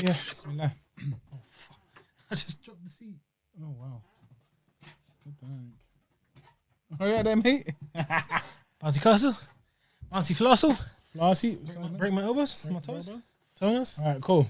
Yeah, bismillah. Oh, fuck. I just dropped the seat. Oh, wow. What the heck? All right there, mate. Bouncy castle. Bouncy flossel. Flossy. Break my elbows. My toes. Toenails. All right, cool.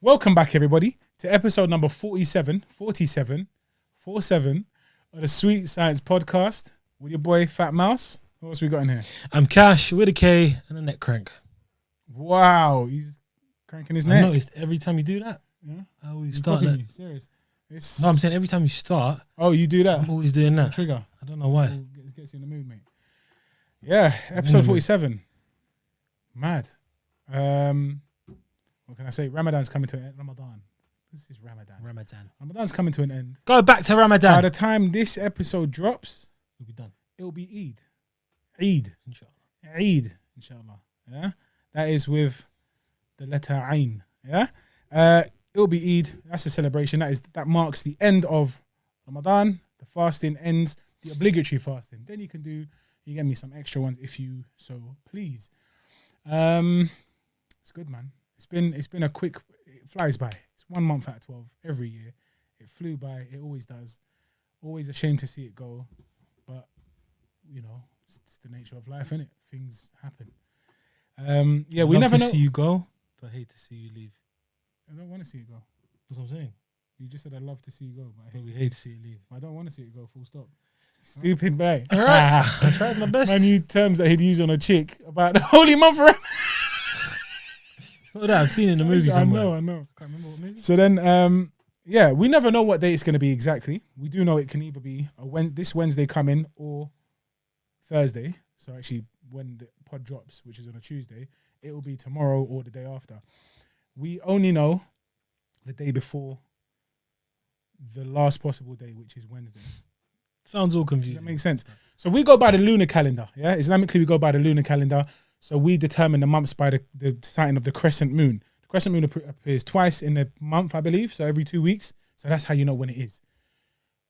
Welcome back, everybody, to episode number 47 of the Sweet Science Podcast with your boy Fat Mouse. What else we got in here? I'm Cash with a K and a neck crank. Wow, he's cranking his I neck. noticed every time you do that, Yeah? I always He's start copying that. you. Serious. It's... No, I'm saying every time you start, Oh, you do that? I'm always doing that. Trigger. I don't know why. It gets you in the mood, mate. Yeah, episode 47. Mad. What can I say? Ramadan's coming to an end. Ramadan. This is Ramadan. Ramadan's coming to an end. Go back to By Ramadan. the time this episode drops, We'll be done. it'll be Eid. Eid. Inshallah. Eid, inshallah. Yeah? That is with the letter Ain. Yeah? It'll be Eid. That's a celebration. That marks the end of Ramadan. The fasting ends, the obligatory fasting. Then you get me some extra ones if you so please. It's good, man. It's been a quick, it flies by. It's 1 month out of 12 every year. It flew by. It always does. Always a shame to see it go. But, you know, it's the nature of life, isn't it? Things happen. Yeah, we never know. Love to see you go, but I hate to see you leave. I don't want to see it go. That's what I'm saying. You just said I love to see you go, but But we hate to see you leave. I don't want to see it go, full stop. Stupid guy. All right. I tried my best. I knew terms that he'd use on a chick about the holy month. It's not that. I've seen it in the movie somewhere. I know. Can't remember what movie. So then, yeah, we never know what day it's going to be exactly. We do know it can either be this Wednesday coming or Thursday. So actually, when the pod drops, which is on a Tuesday, it will be tomorrow or the day after. We only know the day before the last possible day, which is Wednesday. Sounds all Does confusing. that make sense? So we go by the lunar calendar. Yeah, Islamically we go by the lunar calendar. So we determine the months by the sighting of the crescent moon. The crescent moon appears twice in a month, I believe. So every 2 weeks. So that's how you know when it is.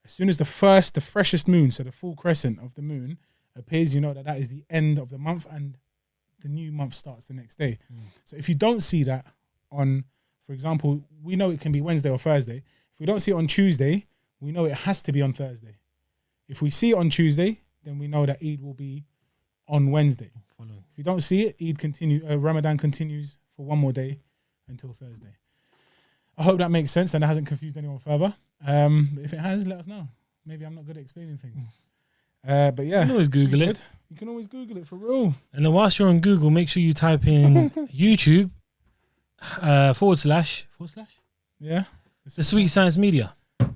As soon as the freshest moon, so the full crescent of the moon appears, you know that is the end of the month and the new month starts the next day. So if you don't see that on, for example, we know it can be Wednesday or Thursday. If we don't see it on Tuesday, we know it has to be on Thursday. If we see it on Tuesday, then we know that Eid will be on Wednesday. If you don't see it, Ramadan continues for one more day until Thursday. I hope that makes sense and that hasn't confused anyone further. But if it has, let us know. Maybe I'm not good at explaining things. But yeah. You can always Google it. You can always Google it for real. And then whilst you're on Google, make sure you type in YouTube / Yeah. the Sweet Science Media. And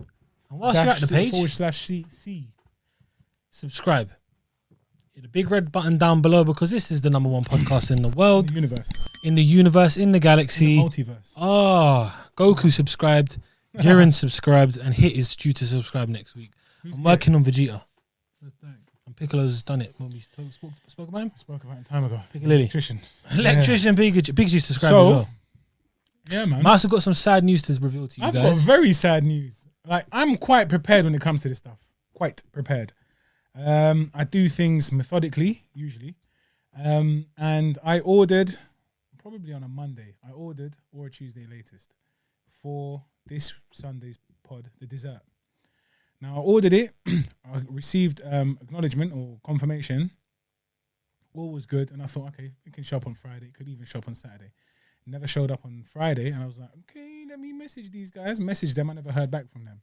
whilst you're at the page, /C. subscribe. Hit the big red button down below because this is the #1 podcast in the world, The universe. in the universe, in the galaxy. In the multiverse. Goku subscribed, Jiren subscribed, and Hit is due to subscribe next week. I'm working on Vegeta. And Piccolo's done it when we spoke about him. Spoke about it time ago. Piccolo. Electrician. Electrician Pikachu subscribed So, as well. Yeah, man. I also got some sad news to reveal to you I've got guys. very sad news. Like, I'm quite prepared when it comes to this stuff. Quite prepared. I do things methodically, usually. And I ordered, probably on a Monday, or a Tuesday latest, for this Sunday's pod, the dessert. Now, I ordered it. I received acknowledgement or confirmation. All was good. And I thought, okay, it can show up on Friday. It could even show up on Saturday. It never showed up on Friday. And I was like, okay, let me message these guys. Message them. I never heard back from them.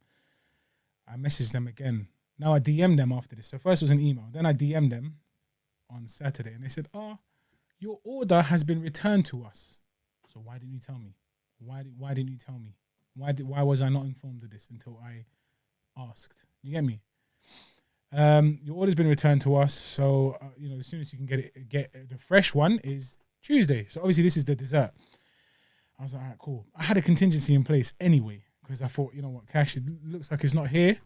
I messaged them again. Now I DM'd them after this. So first was an email. Then I DM'd them on Saturday. And they said, your order has been returned to us. So why didn't you tell me? Why didn't you tell me? Why was I not informed of this until I asked? You get me? Your order's been returned to us. So, as soon as you can get the fresh one is Tuesday. So obviously this is the dessert. I was like, all right, cool. I had a contingency in place anyway. Because I thought, you know what, Cash, it looks like it's not here.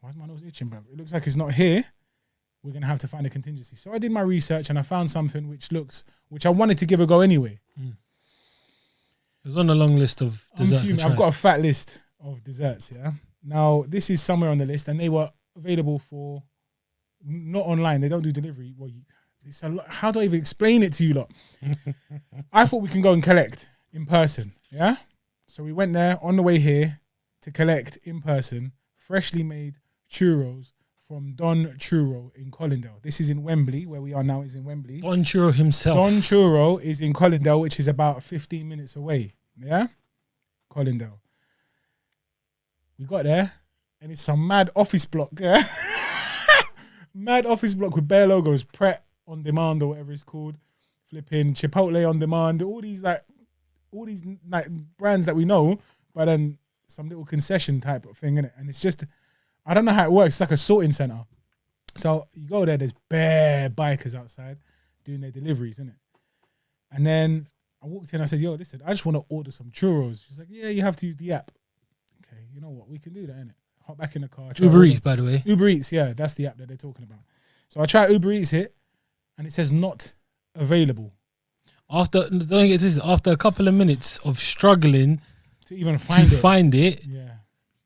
Why is my nose itching, bro? It looks like it's not here. We're going to have to find a contingency. So I did my research and I found something which I wanted to give a go anyway. It was on the long list of desserts to try. I've got a fat list of desserts, yeah. Now, this is somewhere on the list, and they were available for not online. They don't do delivery. Well, it's a lot. How do I even explain it to you lot? I thought we can go and collect in person, yeah. So we went there on the way here to collect in person freshly made churros from Don Churro in Colindale. This is in Wembley, where we are now is in Wembley. Don Churro himself. Don Churro is in Colindale, which is about 15 minutes away. Yeah? Colindale. We got there, and it's some mad office block, yeah? Mad office block with bare logos, Pret on demand or whatever it's called, flipping Chipotle on demand, all these brands that we know, but then some little concession type of thing, innit? And it's just, I don't know how it works. It's like a sorting center. So you go there, there's bare bikers outside doing their deliveries, innit? And then I walked in, I said, yo, listen, I just want to order some churros. She's like, yeah, you have to use the app. Okay, you know what? We can do that, innit? Hop back in the car. Uber Eats, by the way. Uber Eats, yeah, that's the app that they're talking about. So I try Uber Eats it, and it says not available. After a couple of minutes of struggling to even find it. Yeah.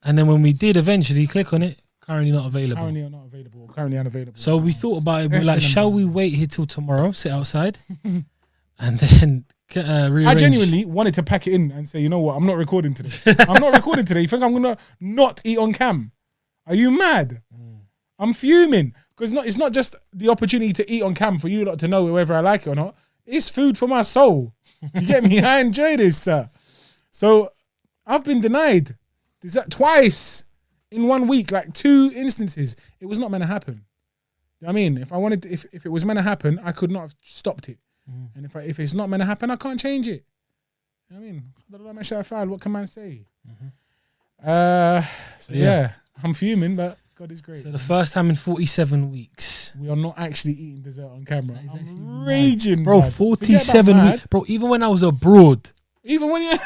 And then when we did eventually click on it, currently not available. Currently not available. Currently unavailable. So we thought about it. We're like, shall we wait here till tomorrow, sit outside, and then rearrange? I genuinely wanted to pack it in and say, you know what? I'm not recording today. I'm not recording today. You think I'm going to not eat on cam? Are you mad? I'm fuming. Because it's not just the opportunity to eat on cam for you lot to know whether I like it or not. It's food for my soul. You get me? I enjoy this, sir. So I've been denied. Is that twice in 1 week, like 2 instances? It was not meant to happen. You know what I mean? If I wanted, if it was meant to happen, I could not have stopped it. And if it's not meant to happen, I can't change it. You know what I mean? What can man say? So yeah, I'm fuming, but God is great. So the first time in 47 weeks. We are not actually eating dessert on camera. I'm raging, bro. 47 weeks, bro. Even when I was abroad. Even when you...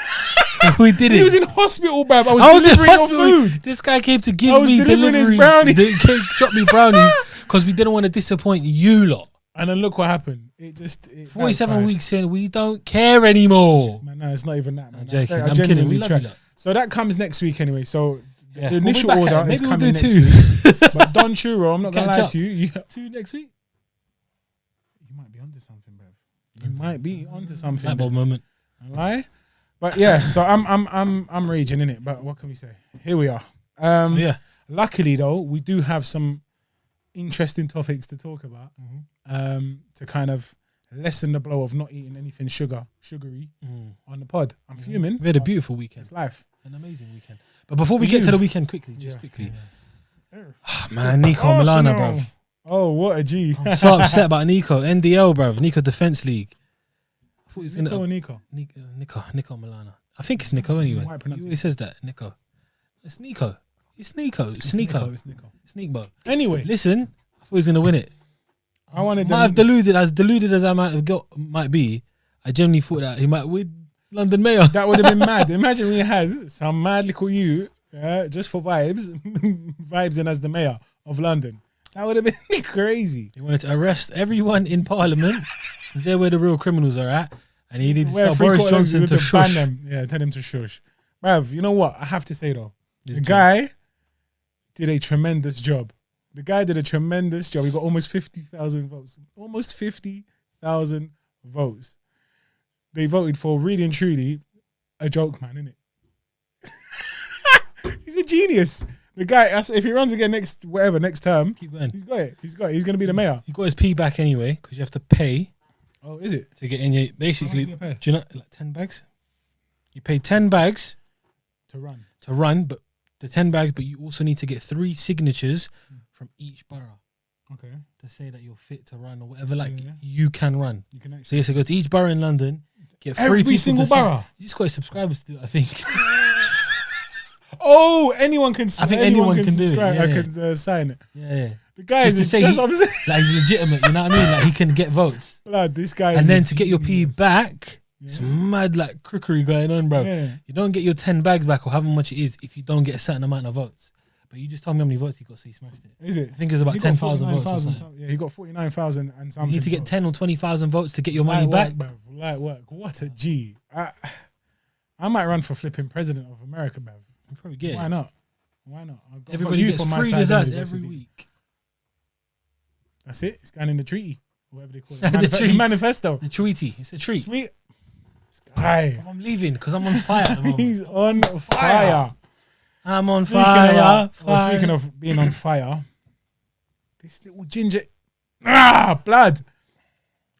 we did it. He was in hospital, bruv. I was delivering your food. This guy came to give me delivering his brownies. He came to drop me brownies because we didn't want to disappoint you lot. And then look what happened. It 47 weeks in, we don't care anymore. Yes, man, no, it's not even that, man. I'm kidding. We love you lot. So that comes next week anyway. So the initial order is coming next two. week. But Don Churro, I'm not going to lie to you. 2 next week? You might be onto something, bruv. You might be onto something. Light bulb moment. I lie. But yeah, so I'm raging in it. But what can we say? Here we are. Luckily though, we do have some interesting topics to talk about. To kind of lessen the blow of not eating anything sugary on the pod. I'm fuming. We had a beautiful weekend. It's life. An amazing weekend. But before we get to the weekend, quickly. Man, Nico Milana, bruv. Oh, what a G. I'm so upset about Nico. NDL, bruv. Nico Defense League. I thought he was Nico or Nico? Nico Milana. I think it's Nico anyway. He always says that, Nico. It's Nico. It's Nico. Sneakbo. Anyway. Listen, I thought he was going to win it. I wanted as deluded as I might be, I genuinely thought that he might win London Mayor. That would have been mad. Imagine we had some mad little you, just for vibes in as the mayor of London. That would have been crazy. He wanted to arrest everyone in Parliament. Because they're where the real criminals are at. And he needed to tell Boris Johnson to shush. Them. Yeah, tell him to shush. Bruv, you know what? I have to say though, the guy did a tremendous job. He got almost 50,000 votes. Almost 50,000 votes. They voted for really and truly a joke man, innit? He's a genius. The guy, if he runs again next term, keep going. He's got it. He's going to be the mayor. He got his P back anyway because you have to pay. Oh, is it? To get in your, basically, do you know, like 10 bags? You pay 10 bags to run, but the 10 bags, but you also need to get 3 signatures from each borough. Okay. To say that you're fit to run or whatever, you can run. You can actually. So you have to go to each borough in London, get 3 every single borough. You just got subscribers to do it, I think. Oh, anyone can. I think anyone can subscribe. do it. I can sign it. Yeah. The guy is that's what I'm saying. Like legitimate, you know what I mean? Like he can get votes. Blood, this guy. And then to get your P back, it's mad like crookery going on, bro. Yeah. You don't get your 10 bags back or however much it is if you don't get a certain amount of votes. But you just told me how many votes you got, so you smashed it. Is it? I think it was about 10,000 votes or something. Yeah, he got 49,000 and something. You need to get 10 or 20,000 votes to get your money back. Light work. What a G. I might run for flipping president of America, bruv. You probably get Why it. not? Why not? I've got Everybody youth gets on my free side desserts anyway, every basically. week. That's it. It's going in the treaty, or whatever they call it. The treaty. Manifesto. The treaty. It's a treat. Sweet. This guy. I'm leaving because I'm on fire at the moment. He's on fire. I'm on Speaking fire. speaking of being on fire, this little ginger, blood.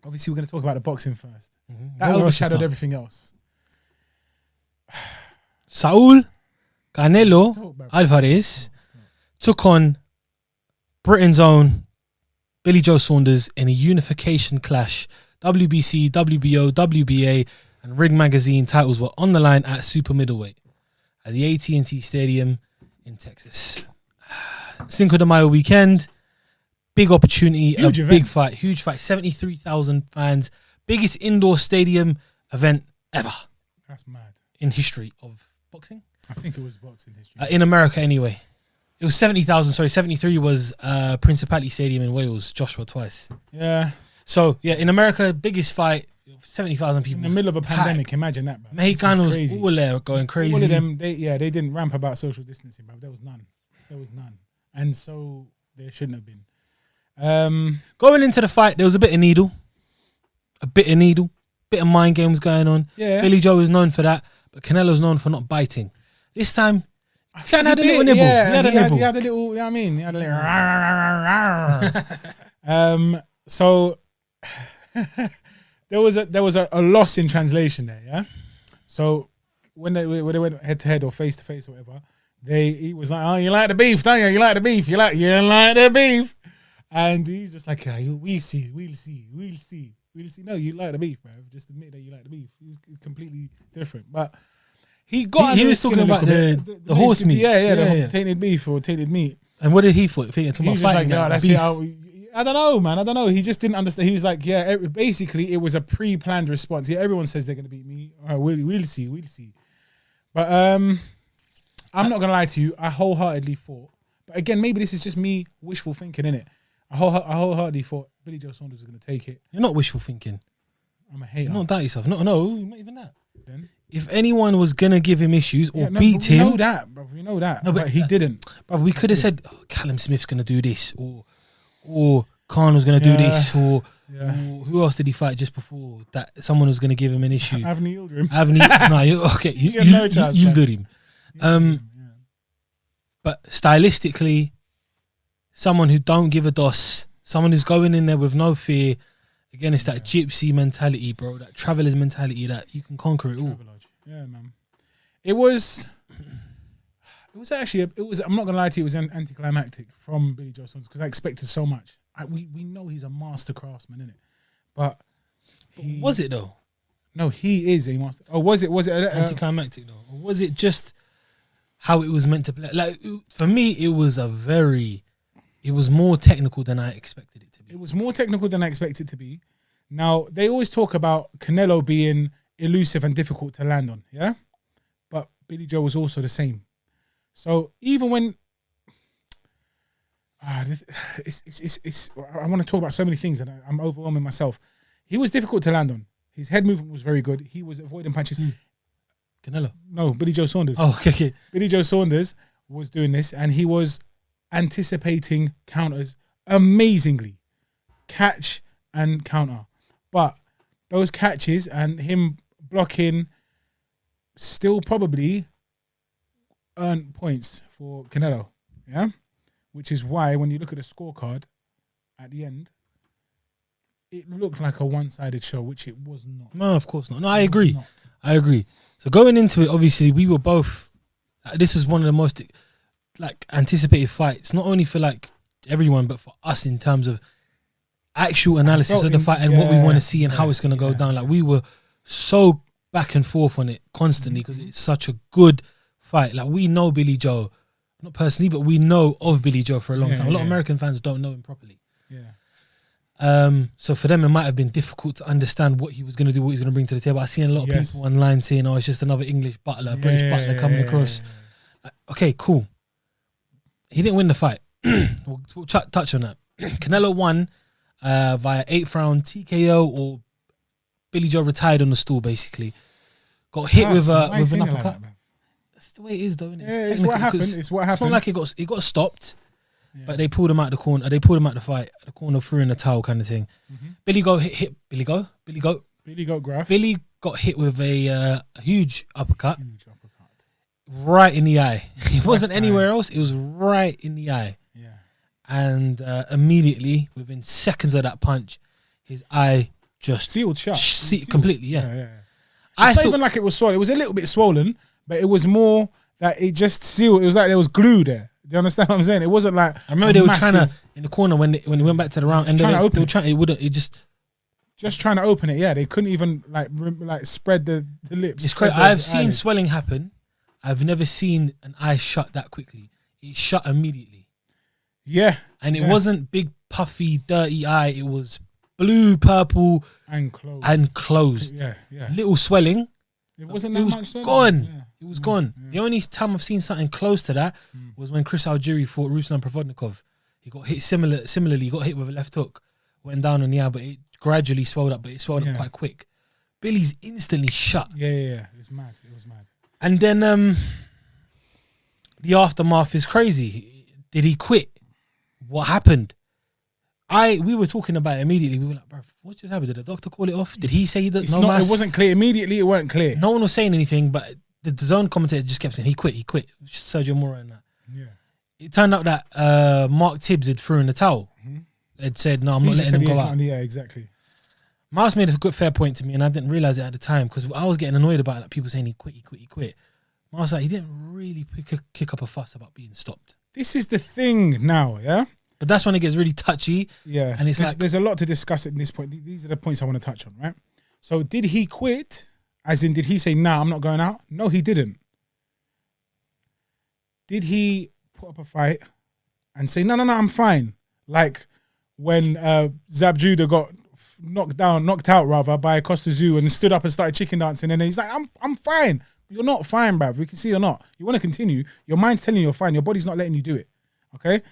Obviously, we're going to talk about the boxing first. That overshadowed everything else. Saul CANELO Alvarez took on Britain's own Billy Joe Saunders in a unification clash. WBC, WBO, WBA, and Ring Magazine titles were on the line at Super Middleweight at the AT&T Stadium in Texas. Cinco de Mayo weekend. Big opportunity, Huge big fight, huge fight. 73,000 fans. Biggest indoor stadium event ever That's mad. in history of boxing. I think it was boxing history. In America, anyway. It was 70,000. Sorry, 73 was Principality Stadium in Wales. Joshua twice. Yeah. So, yeah, in America, biggest fight, 70,000 people. In the middle of a pandemic, imagine that, bro. Mexicanos all there going crazy. All of them, they didn't ramp about social distancing, bro. There was none. And so there shouldn't have been. Going into the fight, there was a bit of needle. Bit of mind games going on. Yeah. Billy Joe is known for that, but Canelo's known for not biting. This time, he had a little nibble. Yeah, he had a nibble. He had a little, you know what I mean? He had a little. So there was a loss in translation there, yeah? So when they went head to head or face to face or whatever, he was like, "Oh, you like the beef, don't you? You like the beef. You like the beef." And he's just like, we'll see. No, you like the beef, bro. Just admit that you like the beef. He's completely different. But he was talking about the horse meat. The tainted beef or tainted meat. And what did he think? He was just like, that's it. I don't know, man. I don't know. He just didn't understand. He was like, basically it was a pre-planned response. Yeah, everyone says they're going to beat me. All right, we'll see. But I'm not going to lie to you. I wholeheartedly thought. But again, maybe this is just me wishful thinking, innit? I wholeheartedly thought Billy Joe Saunders was going to take it. You're not wishful thinking. I'm a hater. Not doubt yourself. No, not even that. Then? If anyone was going to give him issues or beat him... We know that, bro. We know that. No, but he didn't. Bro, we could have said, Callum Smith's going to do this, or Khan was going to do this, or who else did he fight just before that someone was going to give him an issue? Avni Yildirim. Yildirim. But stylistically, someone who don't give a doss, someone who's going in there with no fear. Again, it's that gypsy mentality, bro. That traveler's mentality that you can conquer it all. Yeah, man. It was actually, I'm not going to lie to you, it was anticlimactic from Billy Joe Saunders because I expected so much. We know he's a master craftsman, innit? But was it though? No, he is a master. Oh, was it anticlimactic though? Or was it just how it was meant to play? Like, for me, it was more technical than I expected it to be. It was more technical than I expected it to be. Now, they always talk about Canelo being elusive and difficult to land on, yeah? But Billy Joe was also the same. So even when... I want to talk about so many things and I'm overwhelming myself. He was difficult to land on. His head movement was very good. He was avoiding punches. Canelo? No, Billy Joe Saunders. Oh, okay. Billy Joe Saunders was doing this and he was anticipating counters amazingly. Catch and counter. But those catches and him blocking still probably earned points for Canelo. Yeah? Which is why when you look at the scorecard at the end, it looked like a one-sided show, which it was not. No, of course not. No, I agree. So going into it, obviously, we were both... this was one of the most anticipated fights, not only for everyone, but for us in terms of actual analysis of the fight and what we want to see and how it's going to go down. Like, we were so back and forth on it constantly because it's such a good fight. Like, we know Billy Joe, not personally, but we know of Billy Joe for a long time. A lot of American fans don't know him properly. So for them, it might have been difficult to understand what he was going to do, what he was going to bring to the table. I've seen a lot of people online saying, "Oh, it's just another English butler, British butler coming across." Okay, cool. He didn't win the fight. We'll touch on that. Canelo won via 8th round TKO, or Billy Joe retired on the stool, basically. got hit with Why you an saying it like uppercut. that, man? That's the way it is, though, isn't it? Yeah, it's what happened. It's what It's not happened. like it got stopped, Yeah. but they pulled him out the corner. They pulled him out the fight. The corner threw in the towel, kind of thing. Billy Goat hit Billy Goat. Billy got Graf. Billy got hit with a huge uppercut Huge uppercut. right in the eye. It wasn't eye. anywhere else. It was right in the eye. Yeah. And immediately, within seconds of that punch, his eye just Sealed shut. Sealed. completely. Yeah. Yeah. I It's not thought, even like it was swollen. It was a little bit swollen, but it was more that it just sealed. It was like there was glue there. Do you understand what I'm saying? It wasn't like I remember they were trying to in the corner when it went back to the round, and trying to they open were it. trying. It wouldn't. It just trying to open it. Yeah, they couldn't even like spread the lips. It's spread crazy. the I've seen eyelid. swelling happen. I've never seen an eye shut that quickly. It shut immediately, Yeah, and it wasn't big, puffy, dirty eye. It was blue, purple, and closed. and closed. Yeah. Little swelling. It wasn't It that was much swelling. gone. Yeah. It was gone. The only time I've seen something close to that was when Chris Algieri fought Ruslan Provodnikov. He got hit similarly. He got hit with a left hook, went down on the eye, but it gradually swelled up. But it swelled up quite quick. Billy's instantly shut. Yeah. It was mad. It was mad. And then the aftermath is crazy. Did he quit? What happened? We were talking about it immediately. We were like, bro, what just happened? Did the doctor call it off? Did he say that? It's not. It wasn't clear immediately. It weren't clear. No one was saying anything, but the zone commentator just kept saying he quit. Sergio Mora and that. Yeah. It turned out that Mark Tibbs had threw in the towel. Had said, no, I'm He not just letting said him go yes, out. yeah, exactly. Miles made a good fair point to me, and I didn't realize it at the time because I was getting annoyed about like, people saying he quit. Miles like, he didn't really kick up a fuss about being stopped. This is the thing now, yeah? But that's when it gets really touchy. Yeah. And it's there's a lot to discuss at this point. These are the points I want to touch on, right? So did he quit? As in, did he say, nah, I'm not going out? No, he didn't. Did he put up a fight and say, no, I'm fine? Like when Zab Judah got knocked out by Costa Zoo and stood up and started chicken dancing, and then he's like, I'm fine. You're not fine, bruv. We can see you're not. You want to continue. Your mind's telling you you're fine. Your body's not letting you do it. Okay?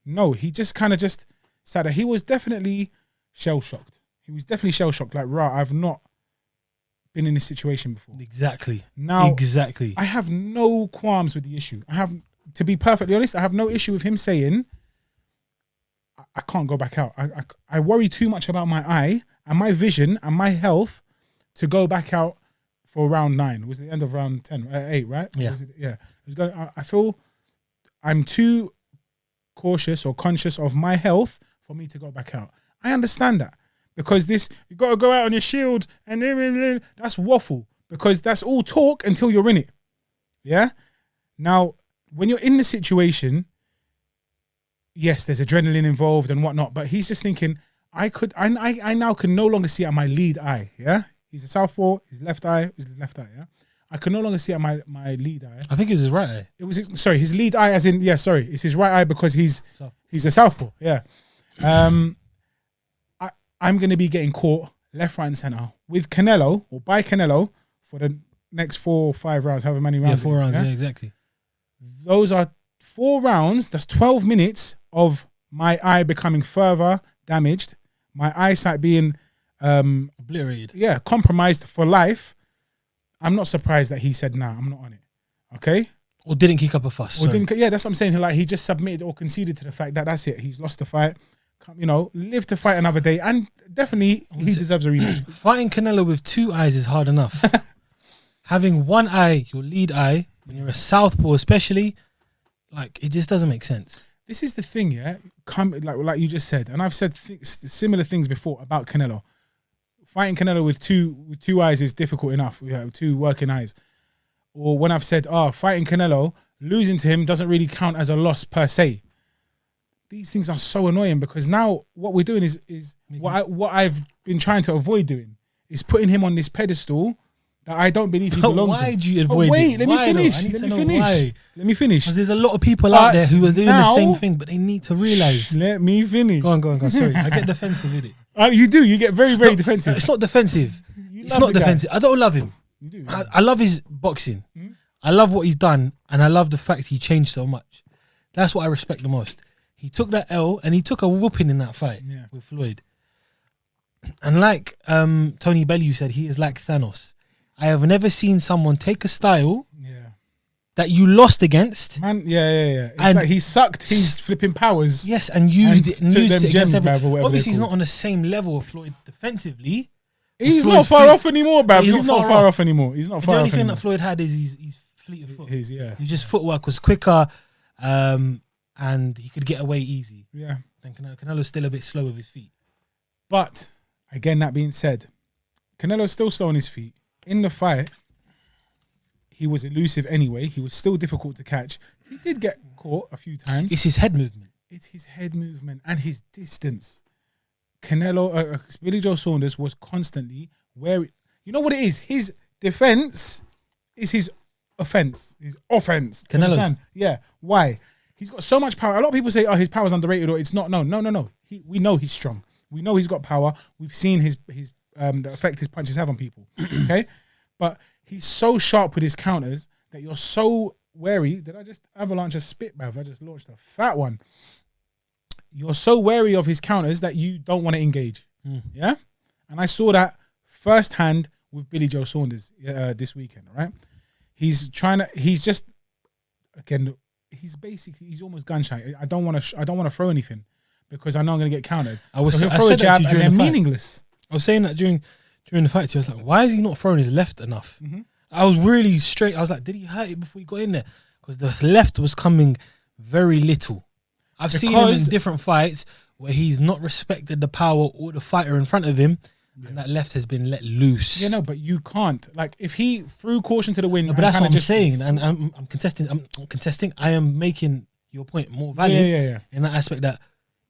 No, he just kind of just said that he was definitely shell-shocked. He was definitely shell-shocked. Like, I've not been in this situation before. Exactly. Now, exactly. I have no qualms with the issue. To be perfectly honest, I have no issue with him saying, I can't go back out. I worry too much about my eye and my vision and my health to go back out for round 9. It was the end of round 10, 8, right? Yeah. I feel I'm too cautious or conscious of my health for me to go back out. I understand that because you got to go out on your shield and that's waffle because that's all talk until you're in it. Yeah. Now, when you're in the situation, yes, there's adrenaline involved and whatnot, but he's just thinking, I now can no longer see at my lead eye. Yeah. He's a southpaw. His left eye. Yeah. I can no longer see at my lead eye. I think it was his right eye. It was his lead eye, as in it's his right eye because he's a southpaw. Yeah. I'm going to be getting caught left, right, and center with Canelo or by Canelo for the next 4 or 5 rounds, however many rounds. Yeah, 4 rounds. Yeah, exactly. Those are 4 rounds. That's 12 minutes of my eye becoming further damaged, my eyesight being obliterated. Yeah, compromised for life. I'm not surprised that he said, nah, I'm not on it. Okay? Or didn't kick up a fuss. Or didn't, yeah, that's what I'm saying. Like, he just submitted or conceded to the fact that that's it. He's lost the fight. Live to fight another day. And definitely, he deserves a rematch. Fighting Canelo with 2 eyes is hard enough. Having one eye, your lead eye, when you're a southpaw especially, like, it just doesn't make sense. This is the thing, yeah? Like you just said, and I've said similar things before about Canelo. Fighting Canelo with two eyes is difficult enough. We have 2 working eyes. Or when I've said, fighting Canelo, losing to him doesn't really count as a loss per se. These things are so annoying because now what we're doing is what I've been trying to avoid doing is putting him on this pedestal that I don't believe he belongs why in. do you avoid wait, it? let me finish. Let me finish. Because there's a lot of people out there who are doing the same thing, but they need to realize. Let me finish. Go on. Sorry, I get defensive with it. You do. You get very, very defensive. It's not defensive. It's not defensive. I don't love him. You do. I love his boxing. I love what he's done, and I love the fact he changed so much. That's what I respect the most. He took that L, and he took a whooping in that fight with Floyd. And like Tony Bellew said, he is like Thanos. I have never seen someone take a style Yeah. that you lost against. Man, yeah. It's And like he sucked his flipping powers. Yes, and used it. And took used them it gems, against bruv, or whatever obviously, he's they're not on the same level of Floyd defensively. He's Floyd's not far fleet- off anymore, bruv. He's He's not not far far off. off anymore. He's not The far only off thing anymore. that Floyd had is his fleet of foot. Yeah. His just footwork was quicker, and he could get away easy. Yeah. And Canelo's still a bit slow with his feet. But again, that being said, Canelo's still slow on his feet. In the fight, he was elusive anyway. He was still difficult to catch. He did get caught a few times. It's his head movement. It's his head movement and his distance. Billy Joe Saunders was constantly wary. You know what it is? His defense is his offense. His offense. Canelo's. Understand? Yeah. Why? He's got so much power. A lot of people say, "Oh, his power's underrated," or it's not. No. We know he's strong. We know he's got power. We've seen the effect his punches have on people. Okay, but he's so sharp with his counters that you're so wary. Did I just avalanche a spit, bruv? I just launched a fat one. You're so wary of his counters that you don't want to engage. Yeah, and I saw that firsthand with Billy Joe Saunders this weekend. Right, he's just again. He's almost gun shy. I don't want to throw anything because I know I'm going to get countered. I He'll throw a jab and they're meaningless. I was saying that during the fight too. I was like, why is he not throwing his left enough? I was really straight. I was like, did he hurt it before he got in there? Because the left was coming very little. I've seen him in different fights where he's not respected the power or the fighter in front of him, and that left has been let loose. Yeah, no, but you can't. Like, if he threw caution to the wind, but that's what I'm saying, and I'm contesting. I'm not contesting. I am making your point more valid in that aspect. That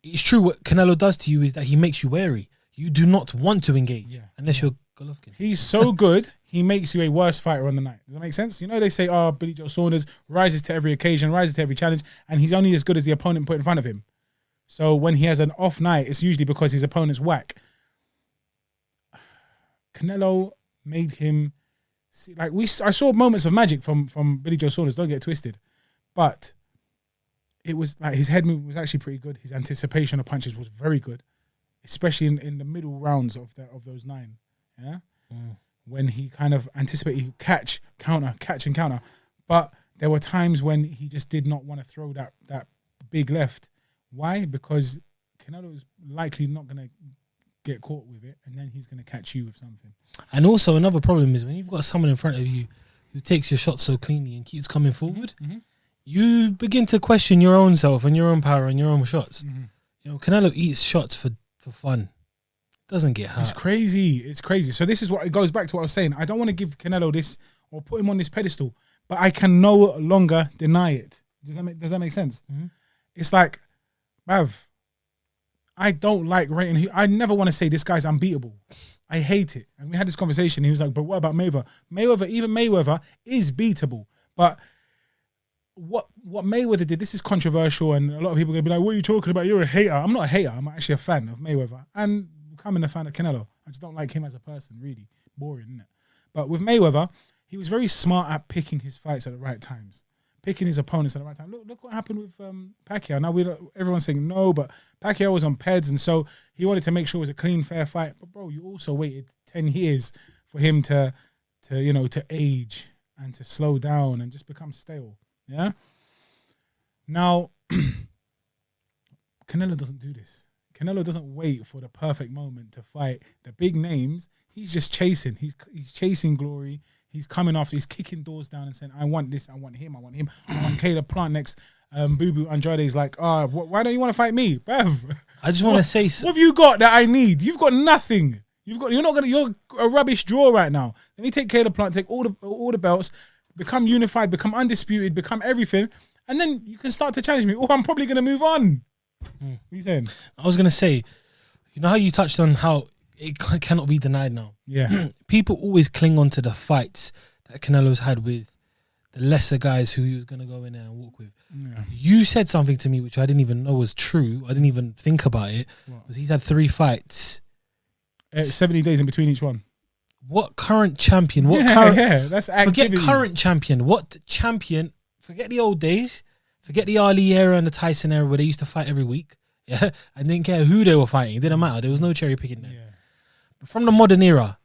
it's true. What Canelo does to you is that he makes you wary. You do not want to engage unless you're Golovkin. He's so good, he makes you a worse fighter on the night. Does that make sense? You know, they say, "Oh, Billy Joe Saunders rises to every occasion, rises to every challenge," and he's only as good as the opponent put in front of him. So when he has an off night, it's usually because his opponent's whack. Canelo made him see, like I saw moments of magic from Billy Joe Saunders. Don't get twisted, but it was like his head movement was actually pretty good. His anticipation of punches was very good, especially in the middle rounds of those 9. Yeah, when he kind of anticipated he could catch and counter, but there were times when he just did not want to throw that big left. Why? Because Canelo is likely not going to get caught with it, and then he's going to catch you with something. And also another problem is when you've got someone in front of you who takes your shots so cleanly and keeps coming forward, you begin to question your own self and your own power and your own shots. You know, Canelo eats shots for fun. Doesn't get hurt. It's crazy. So this is what it goes back to what I was saying. I don't want to give Canelo this or put him on this pedestal, but I can no longer deny it. Does that make sense? It's like, bruv, I don't like rating. I never want to say this guy's unbeatable. I hate it. And we had this conversation. He was like, "But what about Mayweather? Even Mayweather is beatable." But what Mayweather did, this is controversial, and a lot of people are gonna be like, "What are you talking about? You're a hater." I'm not a hater. I'm actually a fan of Mayweather, and becoming a fan of Canelo. I just don't like him as a person. Really boring, isn't it? But with Mayweather, he was very smart at picking his fights at the right times. Picking his opponents at the right time. Look what happened with Pacquiao. Now everyone's saying no, but Pacquiao was on PEDs, and so he wanted to make sure it was a clean, fair fight. But bro, you also waited 10 years for him to age and to slow down and just become stale. Yeah. Now, Canelo doesn't do this. Canelo doesn't wait for the perfect moment to fight the big names. He's just chasing. He's chasing glory. He's coming after. He's kicking doors down and saying, "I want this. I want him. I want him. I want Caleb Plant next." Boo Boo Andrade's like, why don't you want to fight me, bruv? I just want to say, what have you got that I need? You've got nothing. You're a rubbish draw right now. Let me take Caleb Plant, take all the belts, become unified, become undisputed, become everything, and then you can start to challenge me. Oh, I'm probably gonna move on. What are you saying? I was gonna say, you know how you touched on how it cannot be denied now. Yeah. People always cling on to the fights that Canelo's had with the lesser guys who he was going to go in there and walk with. Yeah. You said something to me which I didn't even know was true. I didn't even think about it. Was he's had 3 fights. 70 days in between each one. What current champion? That's activity. Forget current champion. What champion? Forget the old days. Forget the Ali era and the Tyson era where they used to fight every week. Yeah, I didn't care who they were fighting. It didn't matter. There was no cherry picking there. Yeah. But from the modern era,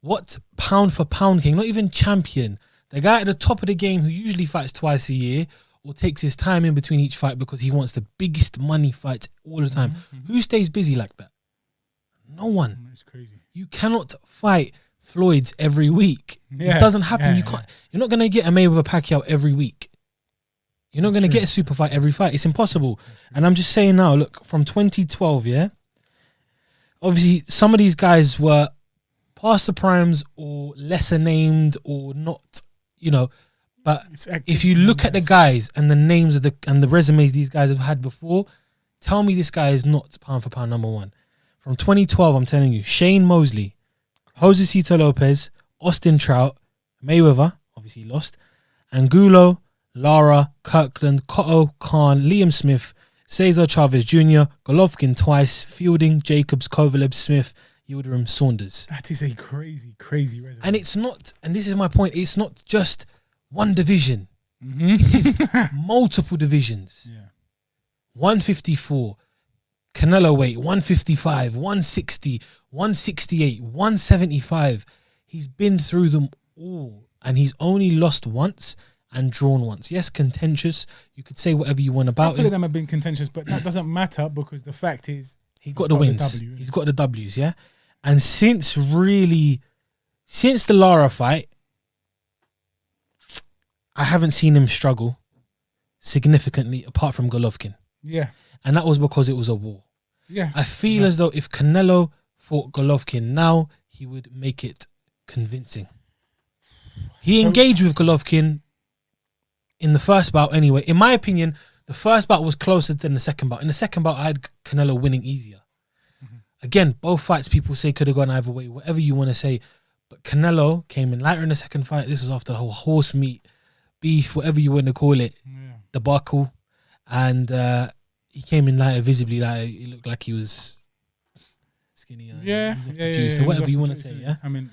what pound for pound king, not even champion, the guy at the top of the game who usually fights twice a year or takes his time in between each fight because he wants the biggest money fights all the time. Who stays busy like that? No one. It's crazy. You cannot fight Floyd's every week. It doesn't happen. You can't. You're not going to get a Mayweather Pacquiao every week. You're not going to get a super fight every fight. It's impossible. And I'm just saying now, look, from 2012, obviously some of these guys were past the primes or lesser named or not, but if you look at the guys and the names of the resumes these guys have had before, tell me this guy is not pound for pound number one. From 2012, I'm telling you, Shane Mosley, Josecito Lopez, Austin Trout, Mayweather, obviously lost, Angulo, Lara, Kirkland, Cotto, Khan, Liam Smith, Cesar Chavez Jr., Golovkin twice, Fielding, Jacobs, Kovalev, Smith, Yildirim, Saunders. That is a crazy, crazy resume. And it's not, and this is my point, it's not just one division. It is multiple divisions. 154, Canelo weight, 155, 160, 168, 175. He's been through them all, and he's only lost once and drawn once. Yes, contentious. You could say whatever you want about a couple of them have been contentious, but that doesn't matter because the fact is he's got the wins. He's got the W's, yeah? And since the Lara fight, I haven't seen him struggle significantly apart from Golovkin. Yeah. And that was because it was a war. Yeah. I feel as though if Canelo fought Golovkin now, he would make it convincing. He engaged with Golovkin in the first bout anyway. In my opinion, the first bout was closer than the second bout. In the second bout, I had Canelo winning easier. Again, both fights people say could have gone either way, whatever you want to say. But Canelo came in lighter in the second fight. This is after the whole horse meat, beef, whatever you want to call it, debacle. And he came in lighter, visibly lighter. It looked like he was skinny. So whatever you want to say, yeah? I mean,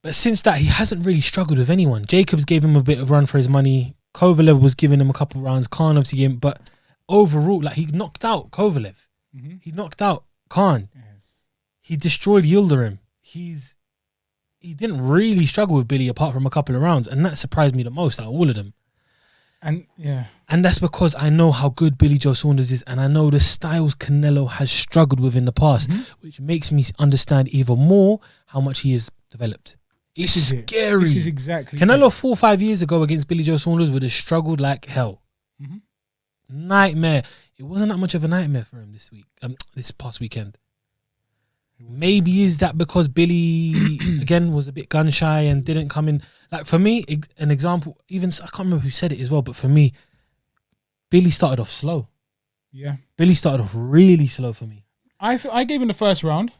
But since that, he hasn't really struggled with anyone. Jacobs gave him a bit of run for his money. Kovalev was giving him a couple rounds. Khan obviously gave him, but overall, like, he knocked out Kovalev. He knocked out Khan. He destroyed Yildirim. He didn't really struggle with Billy apart from a couple of rounds, and that surprised me the most out of all of them. And that's because I know how good Billy Joe Saunders is, and I know the styles Canelo has struggled with in the past, which makes me understand even more how much he has developed. It's scary. This is exactly Canelo 4 or 5 years ago against Billy Joe Saunders would have struggled like hell. Nightmare. It wasn't that much of a nightmare for him this past weekend. Maybe is that because Billy again was a bit gun shy and didn't come in. Like, for me, an example, even I can't remember who said it as well, but for me, Billy started off slow. Yeah, Billy started off really slow for me. I gave him the first round,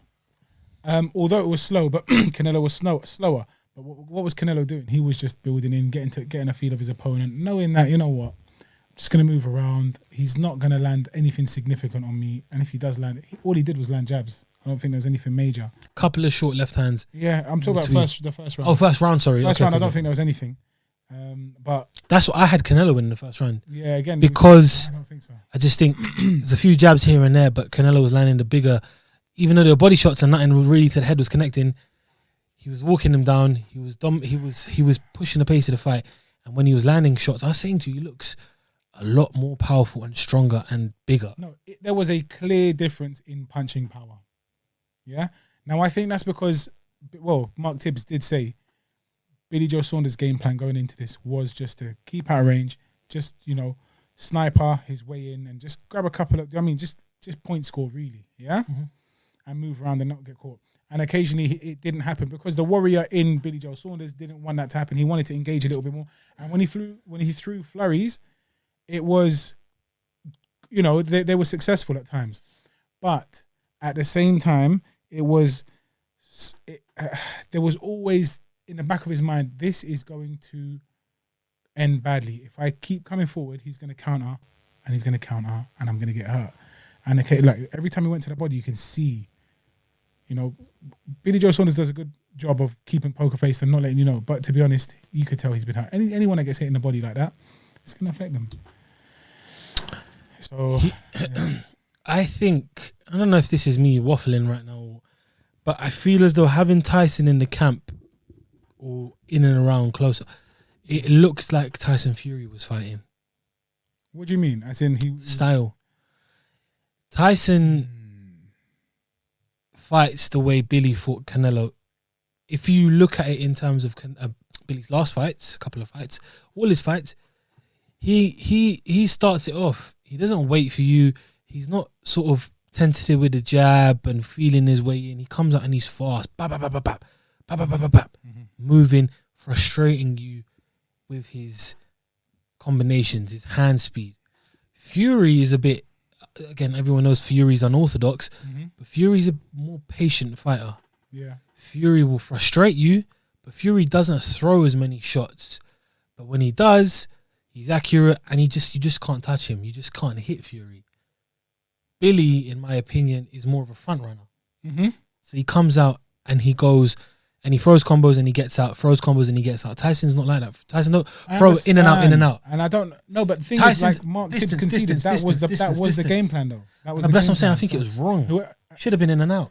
although it was slow, but Canelo was slower. But what was Canelo doing? He was just building in, getting a feel of his opponent, knowing that, you know what, I'm just going to move around. He's not going to land anything significant on me. And if he does land, all he did was land jabs. I don't think there was anything major. Couple of short left hands. Yeah, I'm talking about the first round. Oh, first round, sorry. First round, I don't think there was anything. But that's what I had Canelo win in the first round. Yeah, again, because I don't think so. I just think there's a few jabs here and there, but Canelo was landing the bigger, even though there were body shots and nothing really to the head was connecting. He was walking them down. He was pushing the pace of the fight, and when he was landing shots, I was saying to you, he looks a lot more powerful and stronger and bigger. No, there was a clear difference in punching power. Yeah. Now I think that's because, well, Mark Tibbs did say Billy Joe Saunders' game plan going into this was just to keep out of range, just, sniper his way in and just grab a couple of, just point score really, yeah, and move around and not get caught. And occasionally it didn't happen because the warrior in Billy Joe Saunders didn't want that to happen. He wanted to engage a little bit more. And when he threw flurries, it was, they were successful at times, but at the same time, there was always in the back of his mind, this is going to end badly. If I keep coming forward, he's going to counter, and he's going to counter, and I'm going to get hurt. And every time he went to the body, you can see, Billy Joe Saunders does a good job of keeping poker face and not letting you know. But to be honest, you could tell he's been hurt. Anyone that gets hit in the body like that, it's going to affect them. So, I think, I don't know if this is me waffling right now, But I feel as though having Tyson in the camp or in and around closer, it looks like Tyson Fury was fighting. What do you mean? As in style. Tyson fights the way Billy fought Canelo. If you look at it in terms of Billy's last fights, a couple of fights, all his fights, he starts it off. He doesn't wait for you. He's not sort of tentative with the jab and feeling his way in. He comes out and he's fast, moving, frustrating you with his combinations, his hand speed. Fury is a bit, again, everyone knows Fury's unorthodox, but Fury's a more patient fighter. Yeah. Fury will frustrate you, but Fury doesn't throw as many shots. But when he does, he's accurate, and you just can't touch him. You just can't hit Fury. Billy, in my opinion, is more of a front runner. So he comes out and he goes and he throws combos and he gets out, throws combos and he gets out. Tyson's not like that. Tyson don't throw in and out, in and out. And I don't know, but the thing is, like Mark Tibbs conceded, that was the game plan, though. That was. That's what I'm saying. I think it was wrong. Should have been in and out.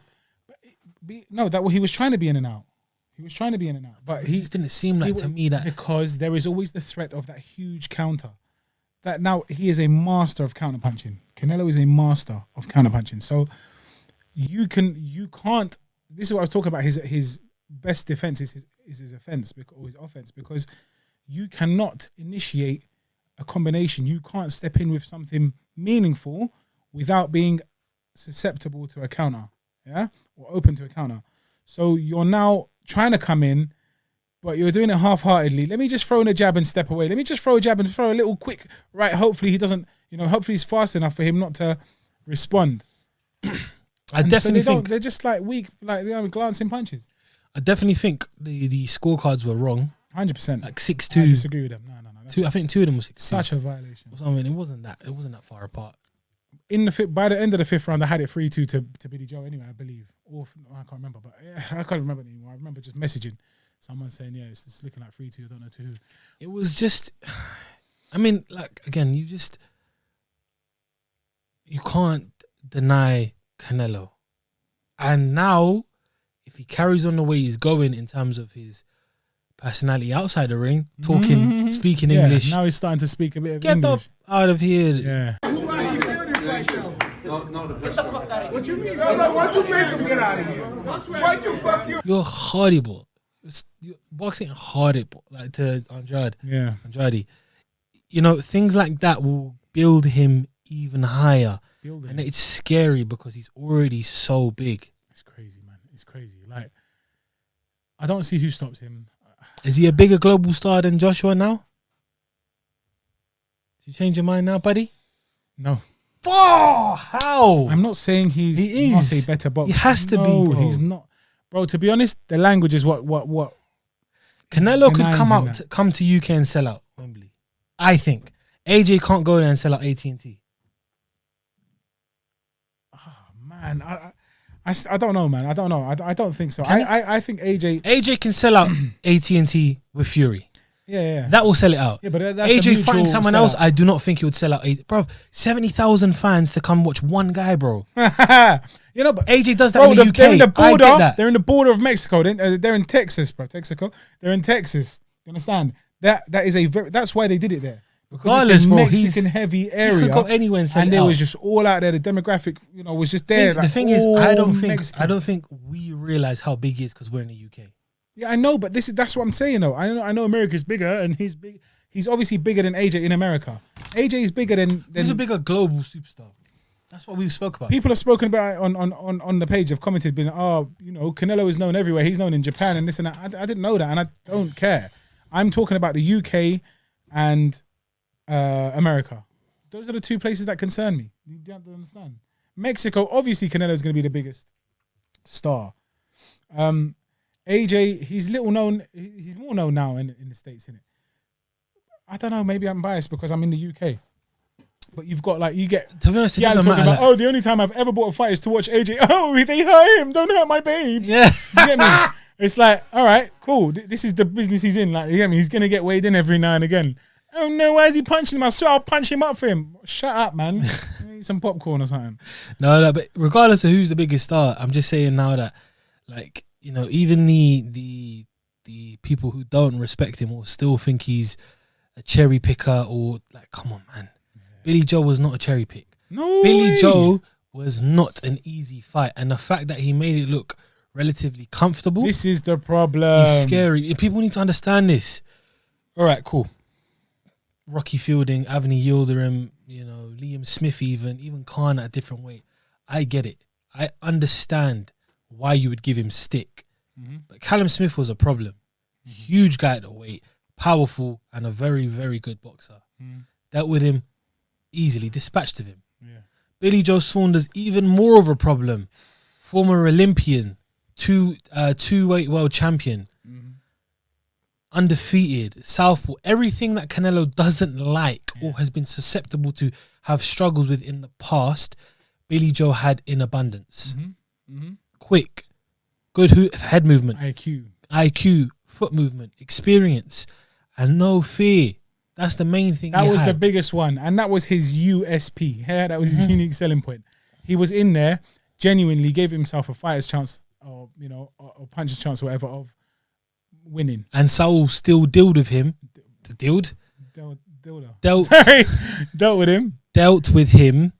No, he was trying to be in and out. He was trying to be in and out, but he just didn't seem like to me that, because there is always the threat of that huge counter. That now he is a master of counterpunching. Canelo is a master of counterpunching. So you can't. This is what I was talking about. His best defense is his offense or his offense, because you cannot initiate a combination. You can't step in with something meaningful without being susceptible to a counter, or open to a counter. So you're now trying to come in, but you're doing it half-heartedly. Let me just throw in a jab and step away. Let me just throw a jab and throw a little quick right. Hopefully he doesn't, hopefully he's fast enough for him not to respond. I definitely think they're just like weak, like glancing punches. I definitely think the scorecards were wrong. 100%. Like 6-2. I disagree with them. No. I think two of them were 6-2. Such a violation. I mean, it wasn't that far apart. By the end of the fifth round, I had it 3-2 to Billy Joe anyway, I believe. Or I can't remember, but I can't remember anymore. I remember just messaging someone saying, it's looking like 3-2. I don't know to who. It was just, I mean, like, again, you can't deny Canelo. And now, if he carries on the way he's going in terms of his personality outside the ring, speaking English. Now he's starting to speak a bit of Get English. Out of here. Yeah. What you mean? Why you make him get out of here? Why you fuck you? You're horrible. You're boxing horrible, like to Andrade. Yeah. Andrade. Things like that will build him even higher. And it's scary because he's already so big. It's crazy, man. It's crazy. Like, I don't see who stops him. Is he a bigger global star than Joshua now? Did you change your mind now, buddy? No. Oh, how? I'm not saying he's not a better boxer. He has to be, bro. He's not. Bro, to be honest, the language is what. Canelo could come to UK and sell out Wembley. I think. AJ can't go there and sell out AT&T. Oh, man. I don't know, man. I don't know. I don't think so. I think AJ can sell out AT&T with Fury. Yeah. That will sell it out. Yeah, but that's AJ fighting someone else, I do not think he would sell out. Bro, 70,000 fans to come watch one guy, bro. But AJ does that in the UK. They're in the border. They're in the border of Mexico. They're in Texas, bro. They're in Texas. You understand? That's why they did it there. Because it's a Mexican heavy area. You could go anywhere and sell it out. And it was just all out there. The demographic, was just there. The thing is, I don't think we realize how big he is because we're in the UK. Yeah, I know, but that's what I'm saying though. I know America's bigger, and he's big. He's obviously bigger than AJ in America. AJ is bigger than. He's a bigger global superstar. That's what we spoke about. People have spoken about it on the page. Have commented, been Canelo is known everywhere. He's known in Japan and this and that. I didn't know that, and I don't care. I'm talking about the UK and America. Those are the two places that concern me. You don't understand. Mexico, obviously, Canelo is going to be the biggest star. AJ, he's little known. He's more known now in the States, innit? I don't know. Maybe I'm biased because I'm in the UK. But you've got to be honest, it doesn't matter. About, the only time I've ever bought a fight is to watch AJ. Oh, they hurt him. Don't hurt my babes. Yeah. You get me? It's like, all right, cool. This is the business he's in. Like, you get me? He's going to get weighed in every now and again. Oh no, why is he punching him? I'll punch him up for him. Shut up, man. Eat some popcorn or something. No, but regardless of who's the biggest star, I'm just saying now that, Like, you know, even the people who don't respect him will still think he's a cherry picker or like, come on, man. Yeah. Billy Joe was not a cherry pick. No Billy way. Joe was not an easy fight, and the fact that he made it look relatively comfortable. This is the problem. It's scary. People need to understand this. All right, cool. Rocky Fielding, Avni Yildirim, you know, Liam Smith, even Khan at a different weight. I get it. I understand why you would give him stick. But Callum Smith was a problem. Huge guy at the weight, powerful, and a very, very good boxer. Dealt with him easily, dispatched of him. Yeah. Billy Joe Saunders, even more of a problem. Former Olympian, two-weight world champion, undefeated, southpaw, everything that Canelo doesn't like or has been susceptible to have struggles with in the past, Billy Joe had in abundance. Quick, good head movement, IQ, foot movement, experience, and no fear. That's the main thing. That was the biggest one, and that was his USP. Yeah, that was his unique selling point. He was in there, genuinely gave himself a fighter's chance, or you know, or puncher's chance, or whatever, of winning. And Saul still dealt with him. Dealt with him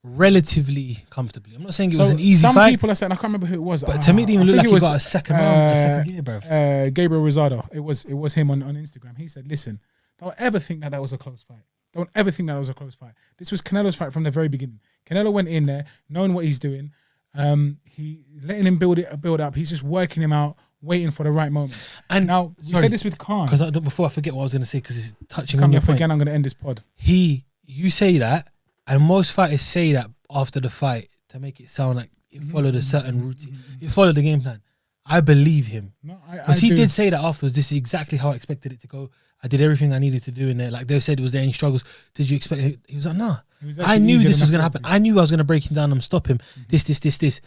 relatively comfortably. I'm not saying it was an easy fight. Some people are saying, I can't remember who it was, but to me it didn't even look like he got a second gear, bro. Gabriel Rosado. It was him on Instagram. He said, "Listen, don't ever think that was a close fight. Don't ever think that was a close fight. This was Canelo's fight from the very beginning. Canelo went in there knowing what he's doing. He letting him build up. He's just working him out, waiting for the right moment." And now you said this with Khan, because before I forget what I was going to say, because it's touching on your point. Again, I'm going to end this pod. You say that, and most fighters say that after the fight to make it sound like it followed a certain routine. It followed the game plan. I believe him, because he did say that afterwards. This is exactly how I expected it to go. I did everything I needed to do in there. Like they said, was there any struggles? Did you expect it? He was like, no. I knew this was going to happen. I knew I was going to break him down and stop him. This.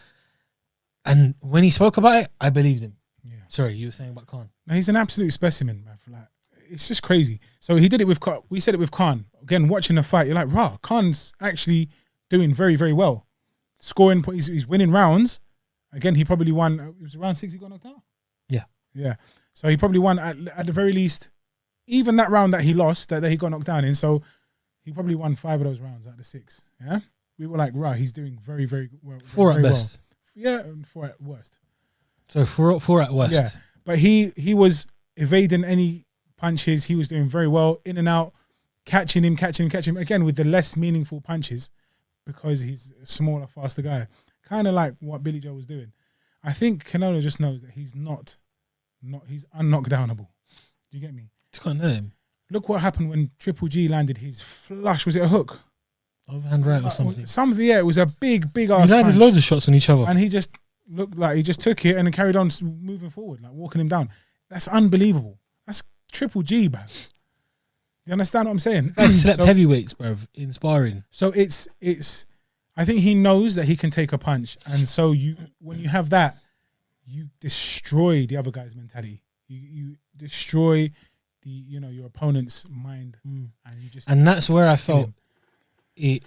And when he spoke about it, I believed him. Yeah. Sorry, you were saying about Khan. No, he's an absolute specimen, man. Like, it's just crazy. So he did it with Khan. We said it with Khan. Again, watching the fight, you're like, rah, Khan's actually doing very, very well. Scoring, he's winning rounds. Again, he probably won. It was round 6 he got knocked out. Yeah. So he probably won at the very least, even that round that he lost, that he got knocked down in. So he probably won 5 of those rounds out of the 6. Yeah, we were like, right, he's doing very, very well. 4 at best. Yeah, 4 at worst. So 4 at worst. Yeah, but he was evading any punches. He was doing very well, in and out, catching him again with the less meaningful punches, because he's a smaller, faster guy. Kind of like what Billy Joe was doing. I think Canelo just knows that he's he's unknockdownable. Do you get me? You can't know him. Look what happened when Triple G landed his flush. Was it a hook? Overhand right or something? Something, yeah. It was a big ass. He landed loads of shots on each other. And he just looked like he just took it and then carried on moving forward, like walking him down. That's unbelievable. That's Triple G, man. You understand what I'm saying? I slept heavyweights, bro, in sparring. So it's. I think he knows that he can take a punch, and so when you have that, you destroy the other guy's mentality. You destroy your opponent's mind, and that's where I felt it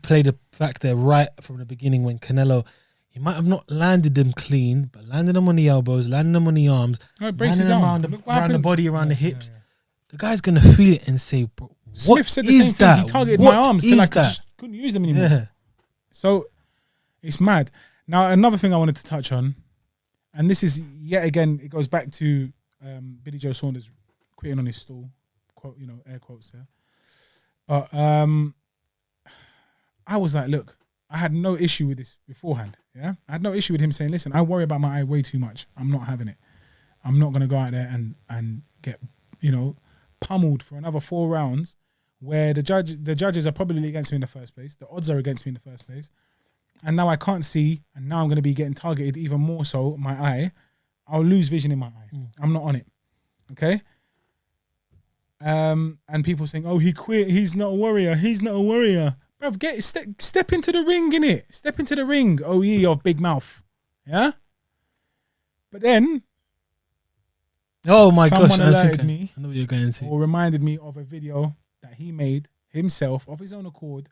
played a factor right from the beginning when Canelo. He might have not landed them clean, but landed them on the elbows, landed them on the arms, it breaks it down around the body, around the hips. Yeah. The guy's gonna feel it and say, "Bro, Smith said the same thing. He targeted my arms till I just couldn't use them anymore." Yeah. So it's mad. Now another thing I wanted to touch on, and this is yet again, it goes back to Billy Joe Saunders quitting on his stool, quote, air quotes there. But I was like, look, I had no issue with this beforehand. Yeah, I had no issue with him saying, "Listen, I worry about my eye way too much. I'm not having it. I'm not gonna go out there and get pummeled for another 4 rounds where the judges are probably against me in the first place. The odds are against me in the first place. And now I can't see, and now I'm going to be getting targeted even more so, my eye. I'll lose vision in my eye. I'm not on it. Okay? And people saying, oh, he quit. He's not a warrior. He's not a warrior. Bruv, step into the ring, innit? Step into the ring, oh ye of big mouth. Yeah? But then... Oh my gosh, alerted me, I know what you're going to. Or reminded me of a video that he made himself of his own accord,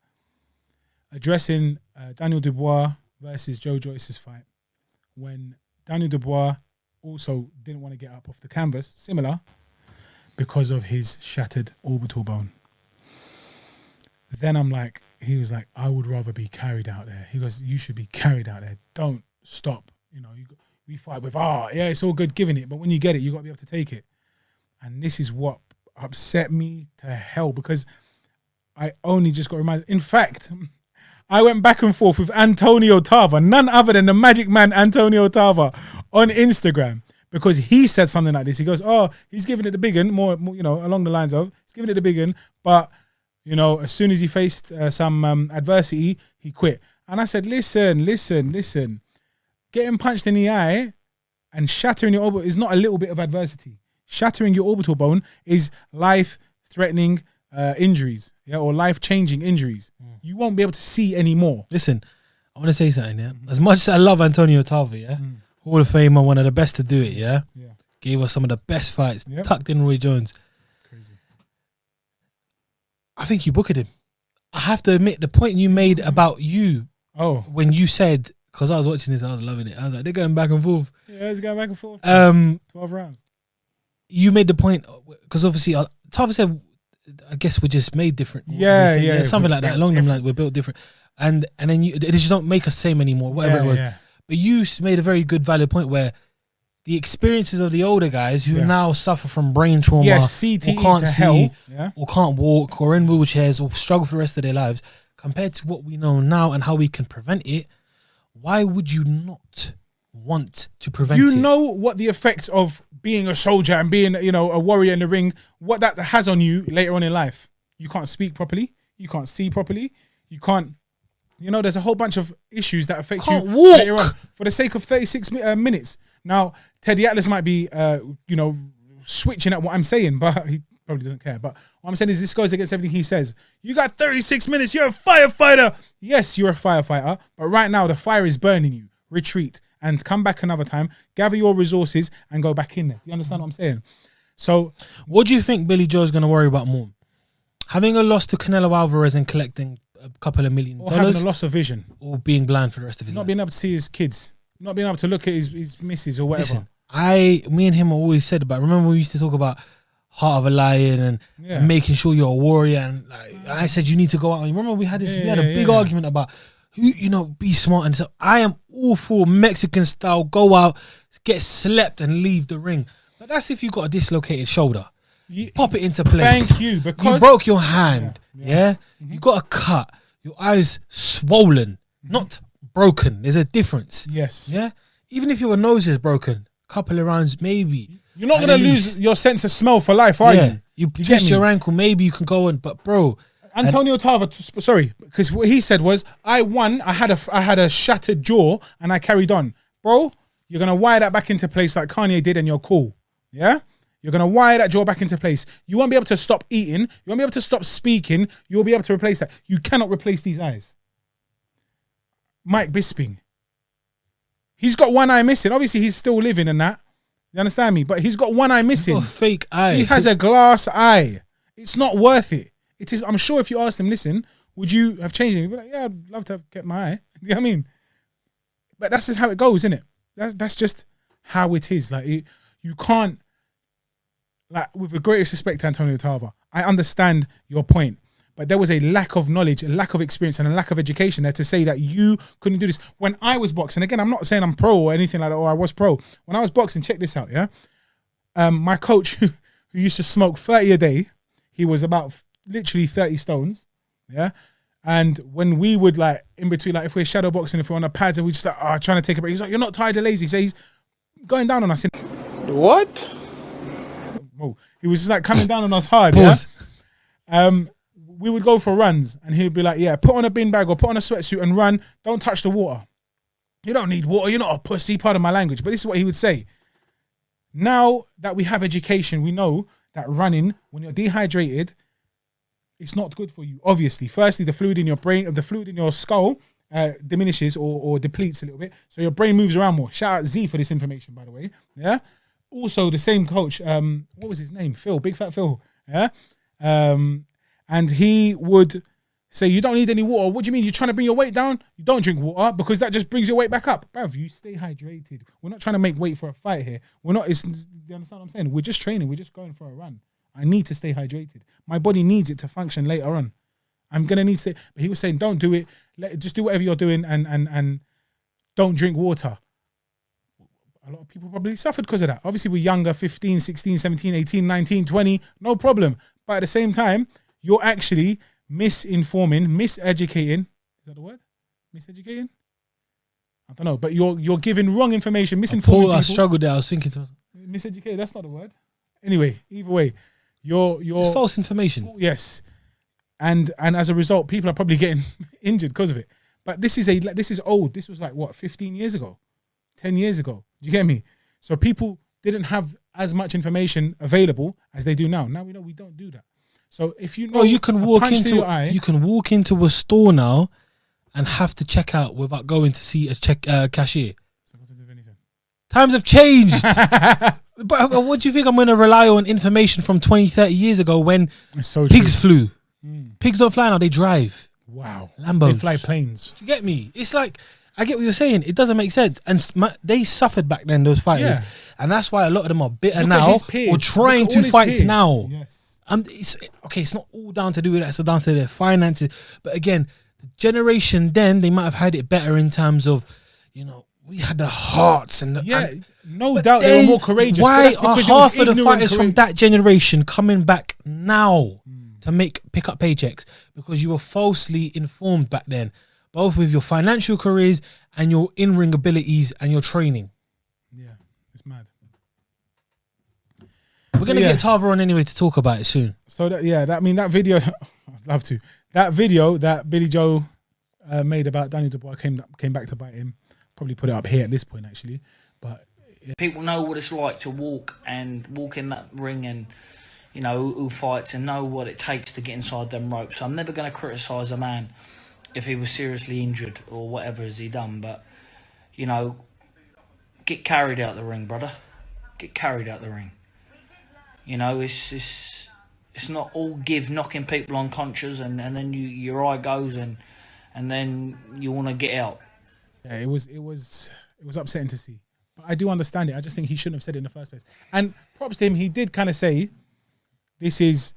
addressing Daniel Dubois versus Joe Joyce's fight, when Daniel Dubois also didn't want to get up off the canvas, similar, because of his shattered orbital bone. Then I'm like, he was like, I would rather be carried out there. He goes, you should be carried out there. Don't stop. You know, we fight with, yeah, it's all good giving it, but when you get it, you got to be able to take it. And this is what upset me to hell, because I only just got reminded. In fact, I went back and forth with Antonio Tarver, none other than the magic man Antonio Tarver, on Instagram, because he said something like this. He goes, he's giving it the big one, more, you know, along the lines of, he's giving it the big one, but, you know, as soon as he faced some adversity, he quit. And I said, listen. Getting punched in the eye and shattering your orbital is not a little bit of adversity. Shattering your orbital bone is life-threatening injuries, or life-changing injuries. You won't be able to see anymore. Listen, I want to say something, yeah? As much as I love Antonio Tarver, yeah? Hall of Famer, one of the best to do it, yeah? Gave us some of the best fights, tucked in Roy Jones. Crazy. I think you bookered him. I have to admit, the point you made about you, when you said, because I was watching this, I was loving it. I was like, they're going back and forth. Yeah, it's going back and forth. 12 rounds. You made the point, because obviously, Tarver said, I guess we're just made different. Yeah. Something like that. Along them lines, we're built different. And then they just don't make us same anymore, whatever it was. Yeah. But you made a very good, valid point where the experiences of the older guys who now suffer from brain trauma, CTE or can't to see, hell, or can't walk, or in wheelchairs, or struggle for the rest of their lives, compared to what we know now and how we can prevent it, why would you not want to prevent it? You know what the effects of being a soldier and being, you know, a warrior in the ring, what that has on you later on in life. You can't speak properly. You can't see properly. You can't, you know, there's a whole bunch of issues that affect you later on for the sake of 36 minutes. Now, Teddy Atlas might be, you know, switching at what I'm saying, but he probably doesn't care. But what I'm saying is this goes against everything he says. You got 36 minutes. You're a firefighter. Yes, you're a firefighter. But right now, the fire is burning you. Retreat and come back another time. Gather your resources and go back in there. Do you understand what I'm saying? So, what do you think Billy Joe's going to worry about more? Having a loss to Canelo Alvarez and collecting a couple of $1 million? Or having a loss of vision. Or being blind for the rest of his life? Not being able to see his kids. Not being able to look at his missus or whatever. Listen, me and him always said about, remember we used to talk about heart of a lion and making sure you're a warrior, and like I said you need to go out, and remember we had this we had a big argument about who, you know, be smart, and so I am all for Mexican style, go out, get slept and leave the ring, but that's if you got a dislocated shoulder. Pop it into place. Thank you, because you broke your hand, you got a cut, your eyes swollen, not broken. There's a difference. Yes. Yeah. Even if your nose is broken, couple of rounds, maybe. You're not going to lose your sense of smell for life, are you? You twist your ankle, maybe you can go on, but bro. Antonio Tarver, sorry, because what he said was, I won, I had a shattered jaw, and I carried on. Bro, you're going to wire that back into place like Kanye did, and you're cool. Yeah? You're going to wire that jaw back into place. You won't be able to stop eating. You won't be able to stop speaking. You'll be able to replace that. You cannot replace these eyes. Mike Bisping. He's got one eye missing. Obviously, he's still living in that. You understand me? But he's got one eye missing. He's got a fake eye. He has a glass eye. It's not worth it. It is. I'm sure if you asked him, listen, would you have changed it? He'd be like, yeah, I'd love to have kept my eye. You know what I mean? But that's just how it goes, isn't it? That's just how it is. Like, you can't, like, with the greatest respect to Antonio Tarver, I understand your point. But there was a lack of knowledge, a lack of experience, and a lack of education there to say that you couldn't do this. When I was boxing, again, I'm not saying I'm pro or anything like that, or I was pro. When I was boxing, check this out, yeah? My coach, who used to smoke 30 a day, he was about literally 30 stones, yeah? And when we would, like, in between, like, if we're shadow boxing, if we're on the pads, and we just like, trying to take a break, he's like, you're not tired or lazy. So he's going down on us. What? Whoa. He was just, like, coming down on us hard, Pause. Yeah? We would go for runs, and he'd be like, yeah, put on a bin bag or put on a sweatsuit and run. Don't touch the water. You don't need water. You're not a pussy, pardon my language. But this is what he would say. Now that we have education, we know that running, when you're dehydrated, it's not good for you, obviously. Firstly, the fluid in your brain, the fluid in your skull diminishes or depletes a little bit. So your brain moves around more. Shout out Z for this information, by the way. Yeah. Also, the same coach, what was his name? Phil, Big Fat Phil. Yeah. And he would say you don't need any water. What do you mean? You're trying to bring your weight down? You don't drink water because that just brings your weight back up. Bruv, you stay hydrated. We're not trying to make weight for a fight here. We're not, you understand what I'm saying? We're just training. We're just going for a run. I need to stay hydrated. My body needs it to function later on. I'm going to need to, but he was saying, don't do it. Just do whatever you're doing and don't drink water. A lot of people probably suffered because of that. Obviously, we're younger, 15, 16, 17, 18, 19, 20, no problem. But at the same time, you're actually misinforming, miseducating. Is that the word? Miseducating? I don't know. But you're giving wrong information, misinforming people. I struggled there. I was thinking to myself. Miseducated, that's not the word. Anyway, either way, it's false information. Yes. And as a result, people are probably getting injured because of it. But this is old. This was like, what, 15 years ago? 10 years ago. Do you get me? So people didn't have as much information available as they do now. Now we know we don't do that. So if you know, you can walk into a store now and have to check out without going to see a cashier. So what to do with anything? Times have changed. But what do you think I'm going to rely on information from 20, 30 years ago when pigs flew? Pigs don't fly now, they drive. Wow. Lambos. They fly planes. Do you get me? It's like, I get what you're saying. It doesn't make sense. And they suffered back then, those fighters. Yeah. And that's why a lot of them are bitter now or trying to fight now. Yes. It's not all down to do with that. It's down to their finances. But again, the generation then, they might have had it better in terms of, we had the hearts and no doubt they were more courageous. Why are half of the fighters from that generation coming back now to pick up paychecks? Because you were falsely informed back then, both with your financial careers and your in-ring abilities and your training. Yeah, it's mad. We're going to get Tava on anyway to talk about it soon. So, that video, I'd love to. That video that Billy Joe made about Daniel Dubois came back to bite him. Probably put it up here at this point, actually. But people know what it's like to walk in that ring and, who fights and know what it takes to get inside them ropes. So I'm never going to criticise a man if he was seriously injured or whatever has he done. But, get carried out the ring, brother. Get carried out the ring. It's not all knocking people unconscious and then your eye goes and then you want to get out. Yeah, it was upsetting to see. But I do understand it. I just think he shouldn't have said it in the first place. And props to him, he did kind of say, this is,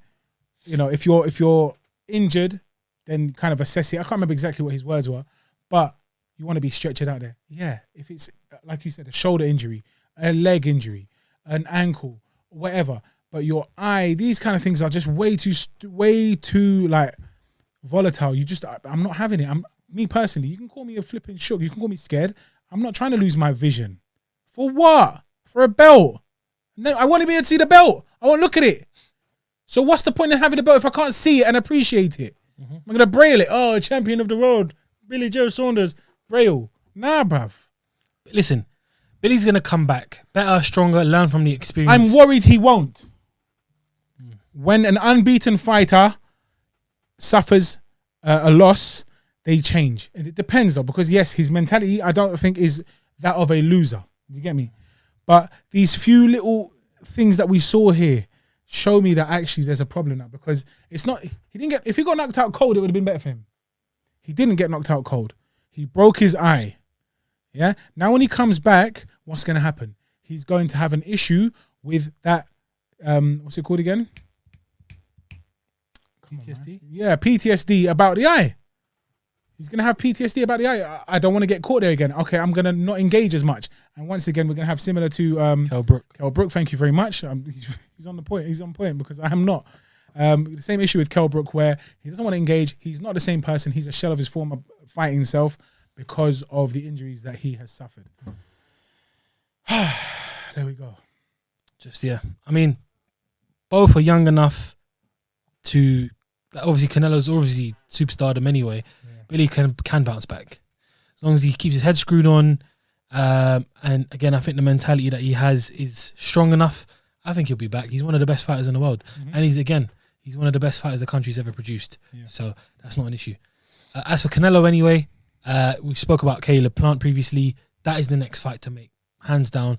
if you're injured, then kind of assess it. I can't remember exactly what his words were, but you want to be stretched out there. Yeah, if it's, like you said, a shoulder injury, a leg injury, an ankle, whatever, but your eye, these kind of things are just way too like volatile. I'm not having it. Me personally, you can call me a flipping shook, you can call me scared. I'm not trying to lose my vision. For what? For a belt. And then I want to be able to see the belt. I want to look at it. So what's the point in having the belt if I can't see it and appreciate it? I'm going to braille it. Oh, champion of the world, Billy Joe Saunders, braille. Nah, bruv. Listen, Billy's going to come back. Better, stronger, learn from the experience. I'm worried he won't. When an unbeaten fighter suffers a loss, they change. And it depends though, because yes, his mentality, I don't think is that of a loser. You get me? But these few little things that we saw here show me that actually there's a problem now, because it's not, if he got knocked out cold, it would have been better for him. He didn't get knocked out cold. He broke his eye. Yeah. Now when he comes back, what's going to happen? He's going to have an issue with that, what's it called again? Come on, PTSD? Man. Yeah, PTSD about the eye. He's going to have PTSD about the eye. I don't want to get caught there again. Okay, I'm going to not engage as much. And once again, we're going to have similar to Kell Brook. Kell Brook, thank you very much. He's on the point. He's on point because I am not. The same issue with Kell Brook where he doesn't want to engage. He's not the same person. He's a shell of his former fighting self because of the injuries that he has suffered. There we go. I mean, both are young enough to, obviously Canelo's obviously superstardom anyway. Yeah. Billy can bounce back as long as he keeps his head screwed on. And again, I think the mentality that he has is strong enough. I think he'll be back. He's one of the best fighters in the world. And he's one of the best fighters the country's ever produced. Yeah. So that's not an issue. As for Canelo anyway, we spoke about Caleb Plant previously. That is the next fight to make, hands down.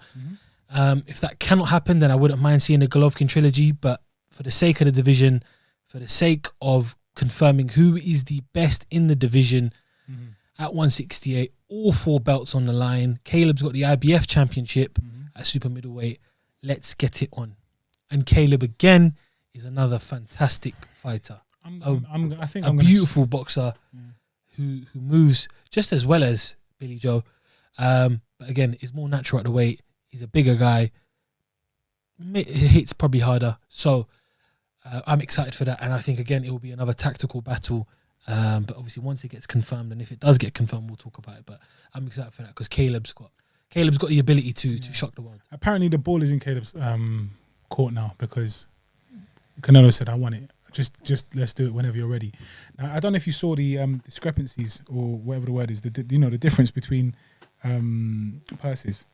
If that cannot happen, then I wouldn't mind seeing the Golovkin trilogy. But for the sake of the division, for the sake of confirming who is the best in the division at 168. All 4 belts on the line. Caleb's got the IBF championship at super middleweight. Let's get it on. And Caleb again is another fantastic fighter. I think a beautiful boxer who moves just as well as Billy Joe. But again, is more natural at the weight. He's a bigger guy. He hits probably harder. So I'm excited for that. And I think, again, it will be another tactical battle. But obviously, once it gets confirmed, and if it does get confirmed, we'll talk about it. But I'm excited for that because Caleb's got the ability to shock the world. Apparently, the ball is in Caleb's court now because Canelo said, "I want it. Just let's do it whenever you're ready." Now, I don't know if you saw the discrepancies or whatever the word is. The difference between purses.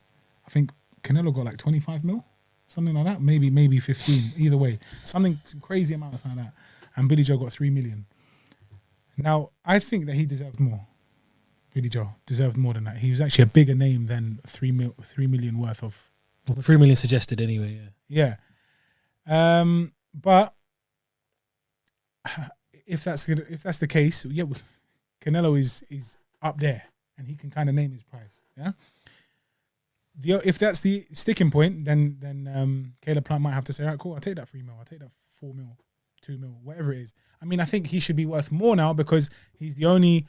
I think Canelo got like 25 mil, something like that. Maybe 15. Either way, some crazy amount of like that. And Billy Joe got 3 million. Now, I think that he deserved more. Billy Joe deserved more than that. He was actually a bigger name than 3 million worth of. Well, 3 million suggested anyway. Yeah. But if that's the case, yeah, Canelo is up there, and he can kind of name his price. Yeah. If that's the sticking point, then Caleb Plant might have to say, all right, cool, I'll take that 3 mil, I'll take that 4 mil, 2 mil, whatever it is. I mean, I think he should be worth more now because he's the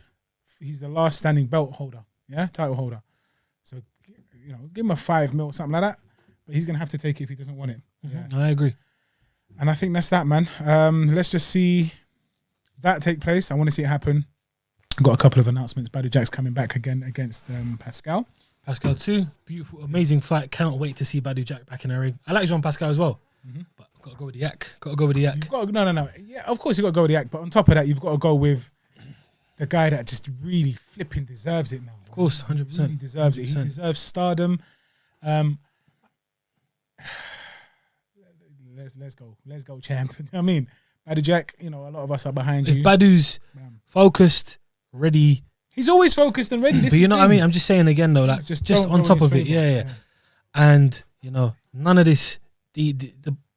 last standing belt holder, title holder. So, give him a 5 mil, something like that. But he's gonna have to take it if he doesn't want it. Yeah. I agree. And I think that's that, man. Let's just see that take place. I want to see it happen. I've got a couple of announcements. Badou Jack's coming back again against Pascal. Pascal 2, beautiful, amazing fight. Cannot wait to see Badou Jack back in the ring. I like Jean Pascal as well, but I've got to go with the yak. No. Yeah, of course you got to go with the yak, but on top of that, you've got to go with the guy that just really flipping deserves it now. Of course, 100%. He really deserves it. He deserves stardom. Let's go, champ. You know what I mean? Badou Jack, a lot of us are behind you. If Badou's focused, ready. He's always focused and ready. But you know what I mean? I'm just saying again though, like just on top of it, yeah. And none of this, the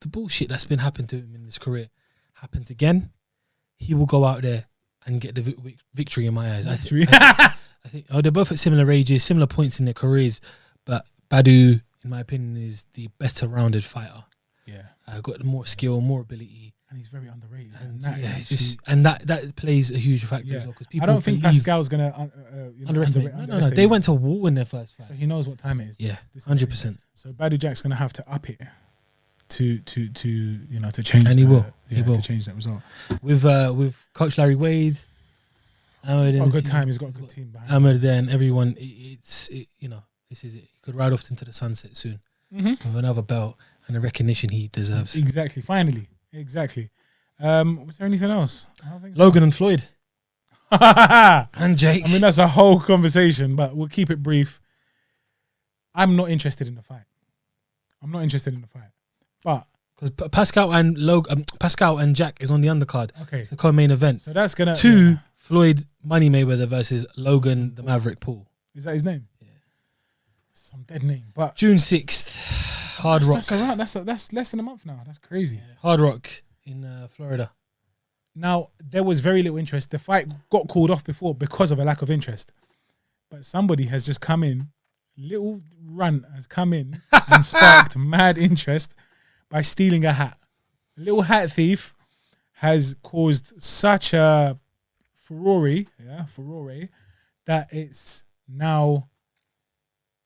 bullshit that's been happening to him in his career happens again. He will go out there and get the victory in my eyes. I think they're both at similar ages, similar points in their careers, but Badou, in my opinion, is the better rounded fighter. Yeah, got more skill, more ability. And he's very underrated. And that plays a huge factor as well. Because I don't think Pascal's gonna underestimate. No. They went to war in their first fight, so he knows what time it is. Yeah, 100%. So Badou Jack's gonna have to up it to change. And he will. To change that result. With Coach Larry Wade, Ahmed, a good time. He's got a good team behind Ahmed there and everyone. This is it. He could ride off into the sunset soon with another belt and the recognition he deserves. Exactly. Finally. Exactly. Was there anything else? I don't think Logan and Floyd. And Jake. I mean, that's a whole conversation, but we'll keep it brief. I'm not interested in the fight. But because Pascal and Jack is on the undercard. Okay. It's the co-main event. So that's gonna Floyd Money Mayweather versus Logan the Maverick Paul. Is that his name? Yeah. Some dead name. But June 6th. Hard Rock. That's less than a month now. That's crazy. Yeah. Hard Rock in Florida. Now, there was very little interest. The fight got called off before because of a lack of interest. But somebody has just come in, little runt has come in and sparked mad interest by stealing a hat. A little hat thief has caused such a furore that it's now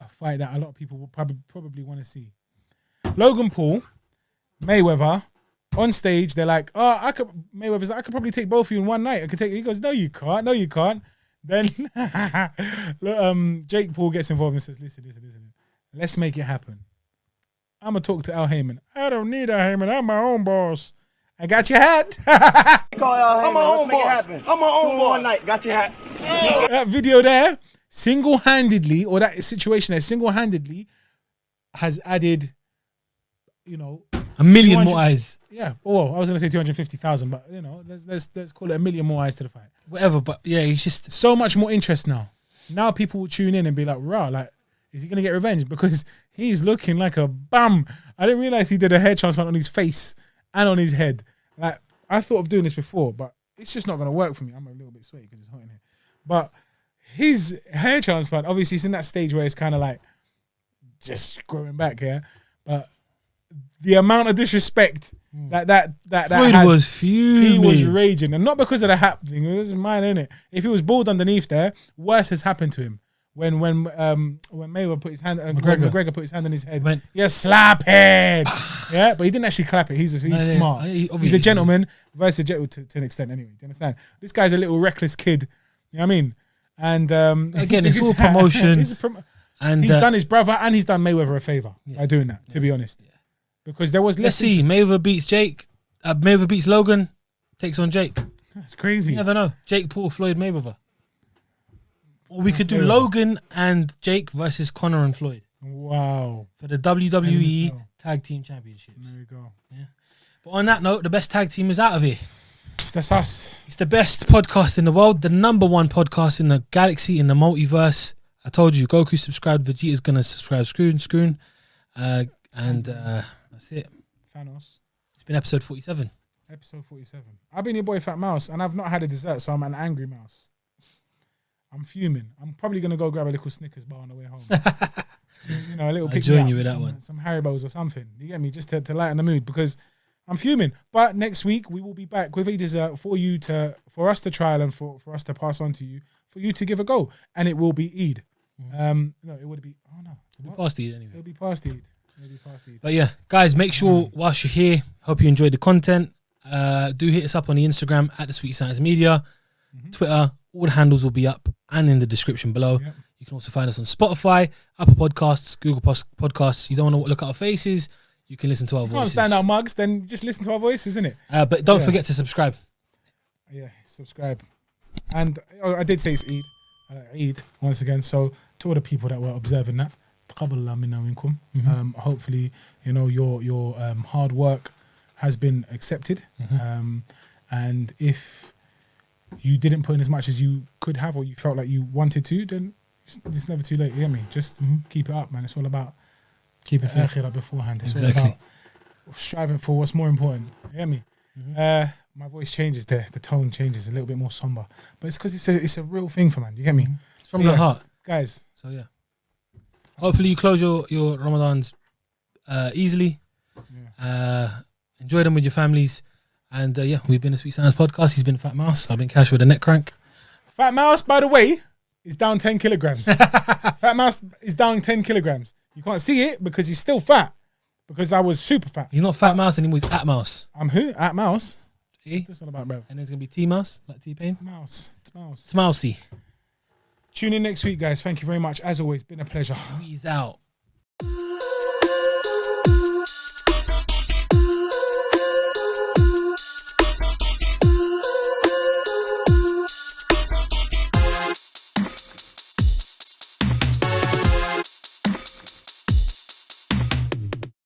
a fight that a lot of people will probably want to see. Logan Paul, Mayweather, on stage, they're like, Mayweather's like, I could probably take both of you in one night. He goes, no, you can't. Then Jake Paul gets involved and says, listen. Let's make it happen. I'm going to talk to Al Heyman. I don't need Al Heyman. I'm my own boss. I got your hat. I'm my own boss. I'm my own boss. One night, got your hat. That video there, single-handedly, or that situation there, single-handedly has added, 1 million more eyes. Yeah. Well, I was going to say 250,000, but let's call it 1 million more eyes to the fight. Whatever, but yeah, he's just so much more interest now. Now people will tune in and be like, "Rah, like, is he going to get revenge?" Because he's looking like a bum. I didn't realize he did a hair transplant on his face and on his head. Like, I thought of doing this before, but it's just not going to work for me. I'm a little bit sweaty because it's hot in here. But his hair transplant, obviously, it's in that stage where it's kind of like just growing back here. But the amount of disrespect that Floyd had, was fuming. he was raging, and not because of the hat thing. It was mine, innit? If he was bald underneath there, worse has happened to him. When Mayweather put his hand, McGregor put his hand on his head, you slap head. Yeah, but he didn't actually clap it. He's smart. He's a gentleman versus a gentleman to an extent. Anyway, do you understand? This guy's a little reckless kid. You know what I mean? And again, it's all promotion. And he's done his brother and he's done Mayweather a favor by doing that. To be honest, because there was. Let's see. Mayweather beats Jake. Mayweather beats Logan. Takes on Jake. That's crazy. You never know. Jake Paul, Floyd Mayweather. Or we could do Logan and Jake versus Conor and Floyd. Wow. For the WWE Tag Team Championships. There we go. Yeah. But on that note, the best tag team is out of here. That's us. It's the best podcast in the world, the #1 podcast in the galaxy, in the multiverse. I told you, Goku subscribed, Vegeta's going to subscribe, Scroon. And that's it. Thanos. It's been episode 47. Episode 47. I've been your boy Fat Mouse, and I've not had a dessert, so I'm an angry mouse. I'm fuming. I'm probably going to go grab a little Snickers bar on the way home. You know, a little pick me up, you with that one. Some Haribos or something. You get me? Just to lighten the mood, because I'm fuming. But next week, we will be back with a dessert for us to trial and for us to pass on to you, for you to give a go. And it will be Eid. No, it would be, It'll be past Eid anyway. It'll be past Eid. But yeah, guys, make sure whilst you're here, hope you enjoyed the content. Do hit us up on the Instagram at the Sweet Science Media, Twitter. All the handles will be up and in the description below. Yep. You can also find us on Spotify, Apple Podcasts, Google Podcasts. You don't want to look at our faces, you can listen to our voices. Can't stand our mugs, then just listen to our voices, innit? But don't forget to subscribe. Yeah, subscribe. And I did say it's Eid once again. So to all the people that were observing that, hopefully, you know, your hard work has been accepted. And if you didn't put in as much as you could have, or you felt like you wanted to, then it's never too late. You get me? Just keep it up, man. It's all about keep it akhirah beforehand. It's all about striving for what's more important. You get me? My voice changes there. The tone changes a little bit more somber, but it's because it's a real thing for man. You get me? It's from the heart, guys. So yeah. Hopefully you close your Ramadans easily. Enjoy them with your families. And yeah, we've been a Sweet Science podcast. He's been Fat Mouse. I've been Cash with a neck crank. Fat Mouse, by the way, is down 10 kilograms. Fat Mouse is down 10 kilograms. You can't see it because he's still fat. Because I was super fat. He's not Fat Mouse anymore. He's At Mouse. I'm who? At Mouse. What's this all about, bro? And there's gonna be T Mouse, like T-Pain. Mouse. It's Mouse. It's Mousey. Tune in next week, guys. Thank you very much. As always, been a pleasure. He's out.